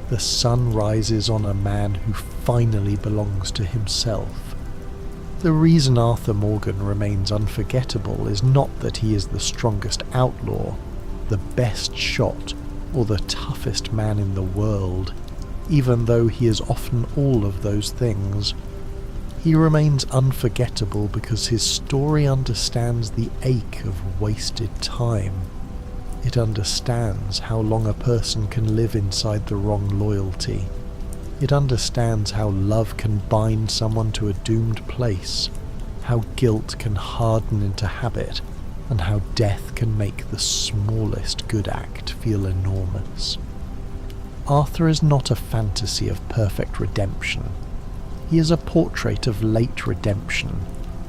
The sun rises on a man who finally belongs to himself. The reason Arthur Morgan remains unforgettable is not that he is the strongest outlaw, the best shot, or the toughest man in the world, even though he is often all of those things. He remains unforgettable because his story understands the ache of wasted time. It understands how long a person can live inside the wrong loyalty. It understands how love can bind someone to a doomed place, how guilt can harden into habit, and how death can make the smallest good act feel enormous. Arthur is not a fantasy of perfect redemption. He is a portrait of late redemption,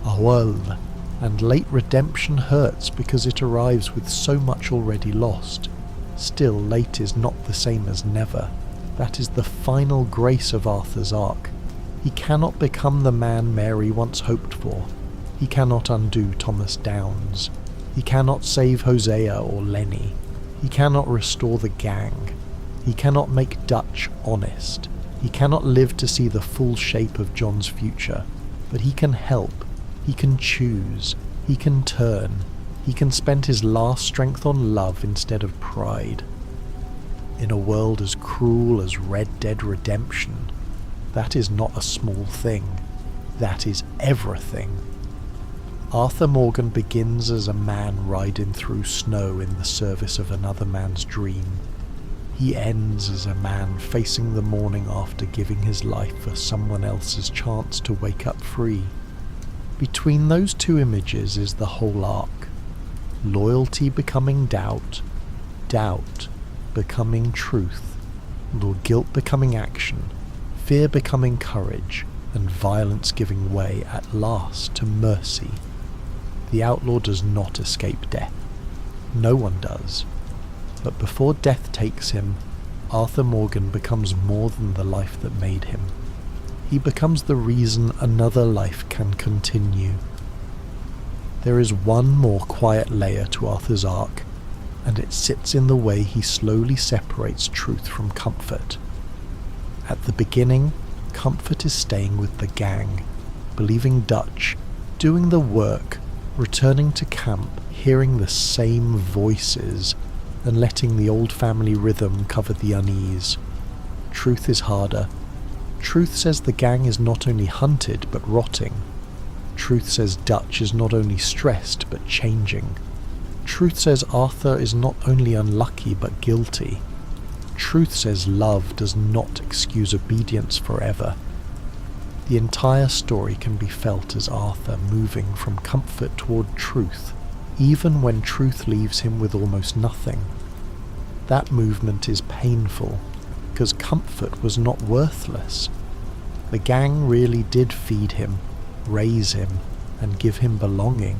awal, and late redemption hurts because it arrives with so much already lost. Still, late is not the same as never. That is the final grace of Arthur's arc. He cannot become the man Mary once hoped for. He cannot undo Thomas Downes. He cannot save Hosea or Lenny. He cannot restore the gang. He cannot make Dutch honest. He cannot live to see the full shape of John's future, but he can help, he can choose, he can turn, he can spend his last strength on love instead of pride. In a world as cruel as Red Dead Redemption, that is not a small thing, that is everything. Arthur Morgan begins as a man riding through snow in the service of another man's dream. He ends as a man facing the morning after giving his life for someone else's chance to wake up free. Between those two images is the whole arc. Loyalty becoming doubt, doubt becoming truth, or guilt becoming action, fear becoming courage, and violence giving way at last to mercy. The outlaw does not escape death. No one does. But before death takes him, Arthur Morgan becomes more than the life that made him. He becomes the reason another life can continue. There is one more quiet layer to Arthur's arc, and it sits in the way he slowly separates truth from comfort. At the beginning, comfort is staying with the gang, believing Dutch, doing the work, returning to camp, hearing the same voices, and letting the old family rhythm cover the unease. Truth is harder. Truth says the gang is not only hunted but rotting. Truth says Dutch is not only stressed but changing. Truth says Arthur is not only unlucky but guilty. Truth says love does not excuse obedience forever. The entire story can be felt as Arthur moving from comfort toward truth, even when truth leaves him with almost nothing. That movement is painful, because comfort was not worthless. The gang really did feed him, raise him, and give him belonging.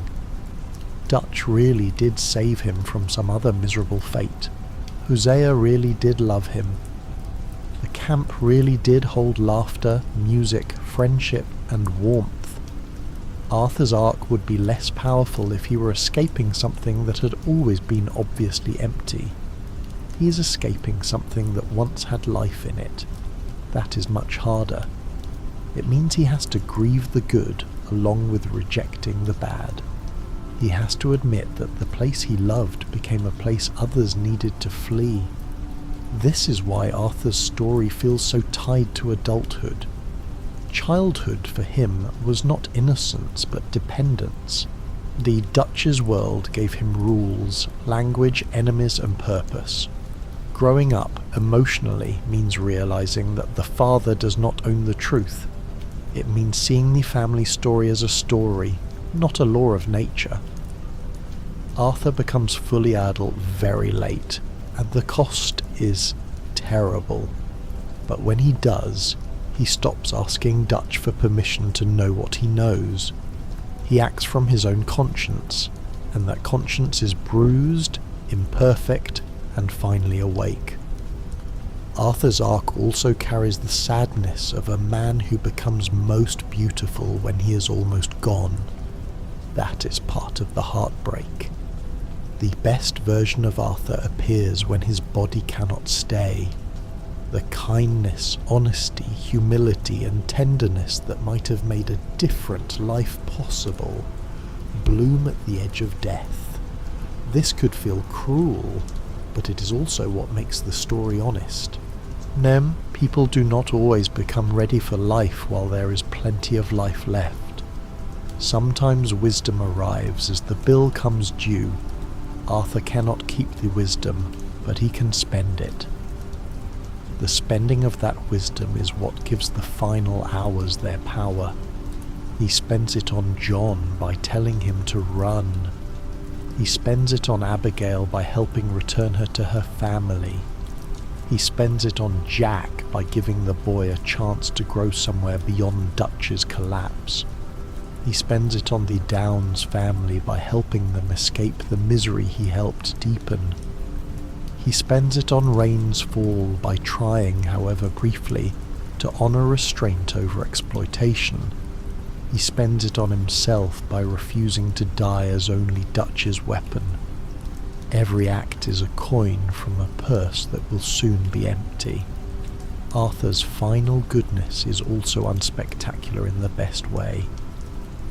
Dutch really did save him from some other miserable fate. Hosea really did love him. The camp really did hold laughter, music, friendship, and warmth. Arthur's arc would be less powerful if he were escaping something that had always been obviously empty. He is escaping something that once had life in it. That is much harder. It means he has to grieve the good along with rejecting the bad. He has to admit that the place he loved became a place others needed to flee. This is why Arthur's story feels so tied to adulthood. Childhood for him was not innocence but dependence. The Dutch's world gave him rules, language, enemies and purpose. Growing up emotionally means realizing that the father does not own the truth. It means seeing the family story as a story, not a law of nature. Arthur becomes fully adult very late, and the cost is terrible. But when he does, he stops asking Dutch for permission to know what he knows. He acts from his own conscience, and that conscience is bruised, imperfect, and finally awake. Arthur's arc also carries the sadness of a man who becomes most beautiful when he is almost gone. That is part of the heartbreak. The best version of Arthur appears when his body cannot stay. The kindness, honesty, humility and tenderness that might have made a different life possible bloom at the edge of death. This could feel cruel, but it is also what makes the story honest. People do not always become ready for life while there is plenty of life left. Sometimes wisdom arrives as the bill comes due. Arthur cannot keep the wisdom, but he can spend it. The spending of that wisdom is what gives the final hours their power. He spends it on John by telling him to run. He spends it on Abigail by helping return her to her family. He spends it on Jack by giving the boy a chance to grow somewhere beyond Dutch's collapse. He spends it on the Downs family by helping them escape the misery he helped deepen. He spends it on Rain's fall by trying, however briefly, to honour restraint over exploitation. He spends it on himself by refusing to die as only Dutch's weapon. Every act is a coin from a purse that will soon be empty. Arthur's final goodness is also unspectacular in the best way.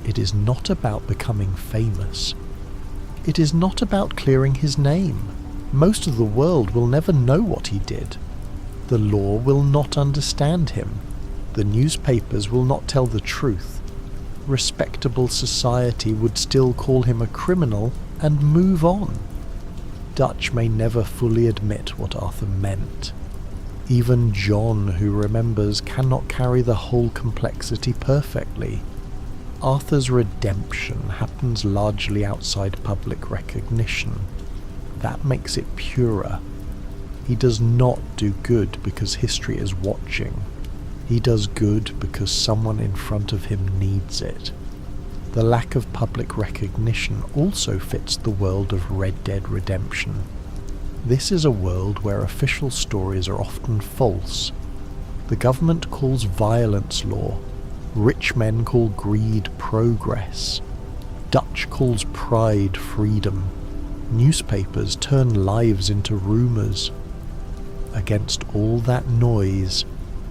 It is not about becoming famous. It is not about clearing his name. Most of the world will never know what he did. The law will not understand him. The newspapers will not tell the truth. Respectable society would still call him a criminal and move on. Dutch may never fully admit what Arthur meant. Even John, who remembers, cannot carry the whole complexity perfectly. Arthur's redemption happens largely outside public recognition. That makes it purer. He does not do good because history is watching. He does good because someone in front of him needs it. The lack of public recognition also fits the world of Red Dead Redemption. This is a world where official stories are often false. The government calls violence law. Rich men call greed progress. Dutch calls pride freedom. Newspapers turn lives into rumours. Against all that noise,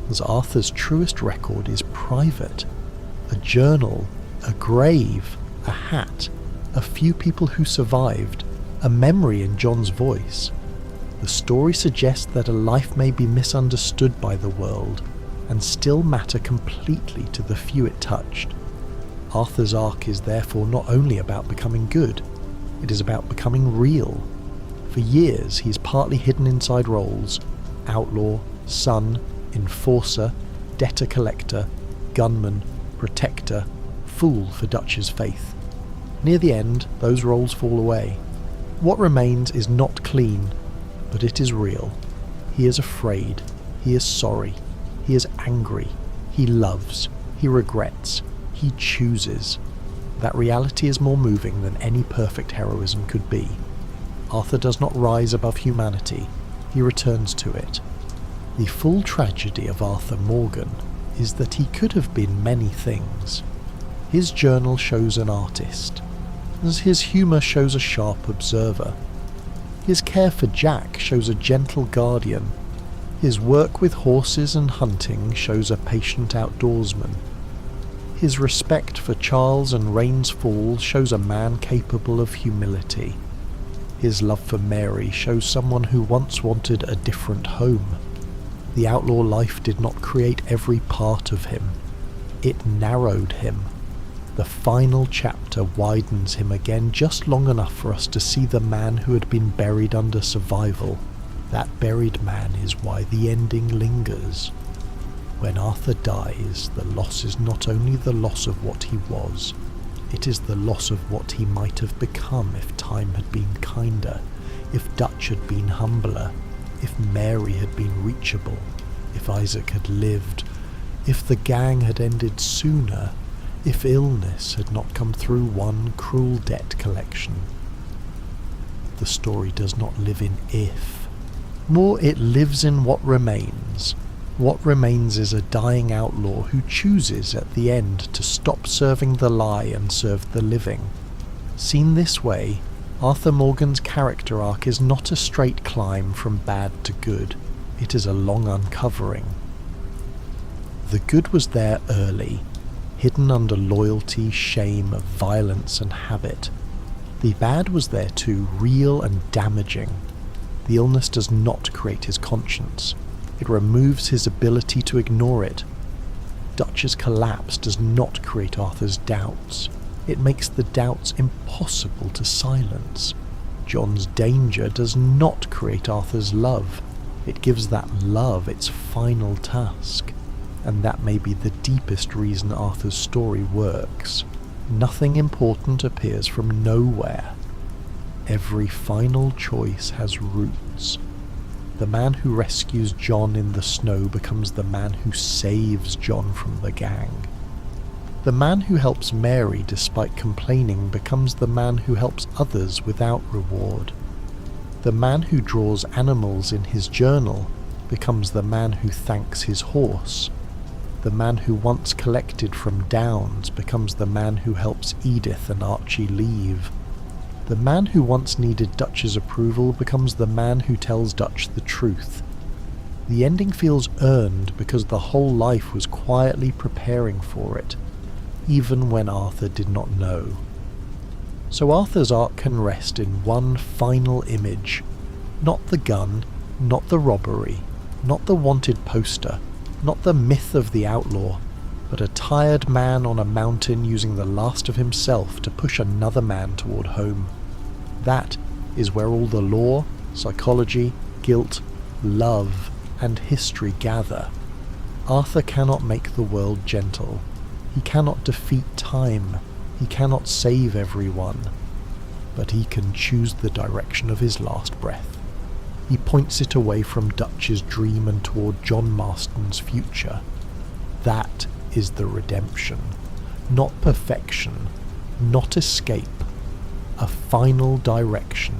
as Arthur's truest record is private. A journal, a grave, a hat, a few people who survived, a memory in John's voice. The story suggests that a life may be misunderstood by the world, and still matter completely to the few it touched. Arthur's arc is therefore not only about becoming good, it is about becoming real. For years he's partly hidden inside roles: outlaw, son, enforcer, debtor-collector, gunman, protector, fool for Dutch's faith. Near the end, those roles fall away. What remains is not clean, but it is real. He is afraid, he is sorry, he is angry, he loves, he regrets, he chooses. That reality is more moving than any perfect heroism could be. Arthur does not rise above humanity, he returns to it. The full tragedy of Arthur Morgan is that he could have been many things. His journal shows an artist, as his humour shows a sharp observer. His care for Jack shows a gentle guardian. His work with horses and hunting shows a patient outdoorsman. His respect for Charles and Rains Fall shows a man capable of humility. His love for Mary shows someone who once wanted a different home. The outlaw life did not create every part of him. It narrowed him. The final chapter widens him again just long enough for us to see the man who had been buried under survival. That buried man is why the ending lingers. When Arthur dies, the loss is not only the loss of what he was, it is the loss of what he might have become if time had been kinder, if Dutch had been humbler, if Mary had been reachable, if Isaac had lived, if the gang had ended sooner, if illness had not come through one cruel debt collection. The story does not live in if. More, it lives in what remains. What remains is a dying outlaw who chooses at the end to stop serving the lie and serve the living. Seen this way, Arthur Morgan's character arc is not a straight climb from bad to good. It is a long uncovering. The good was there early, hidden under loyalty, shame, violence and habit. The bad was there too, real and damaging. The illness does not create his conscience. It removes his ability to ignore it. Dutch's collapse does not create Arthur's doubts. It makes the doubts impossible to silence. John's danger does not create Arthur's love. It gives that love its final task. And that may be the deepest reason Arthur's story works. Nothing important appears from nowhere. Every final choice has roots. The man who rescues John in the snow becomes the man who saves John from the gang. The man who helps Mary despite complaining becomes the man who helps others without reward. The man who draws animals in his journal becomes the man who thanks his horse. The man who once collected from Downs becomes the man who helps Edith and Archie leave. The man who once needed Dutch's approval becomes the man who tells Dutch the truth. The ending feels earned because the whole life was quietly preparing for it, even when Arthur did not know. So Arthur's arc can rest in one final image. Not the gun, not the robbery, not the wanted poster, not the myth of the outlaw, but a tired man on a mountain using the last of himself to push another man toward home. That is where all the law, psychology, guilt, love, and history gather. Arthur cannot make the world gentle. He cannot defeat time. He cannot save everyone. But he can choose the direction of his last breath. He points it away from Dutch's dream and toward John Marston's future. That is the redemption. Not perfection. Not escape. A final direction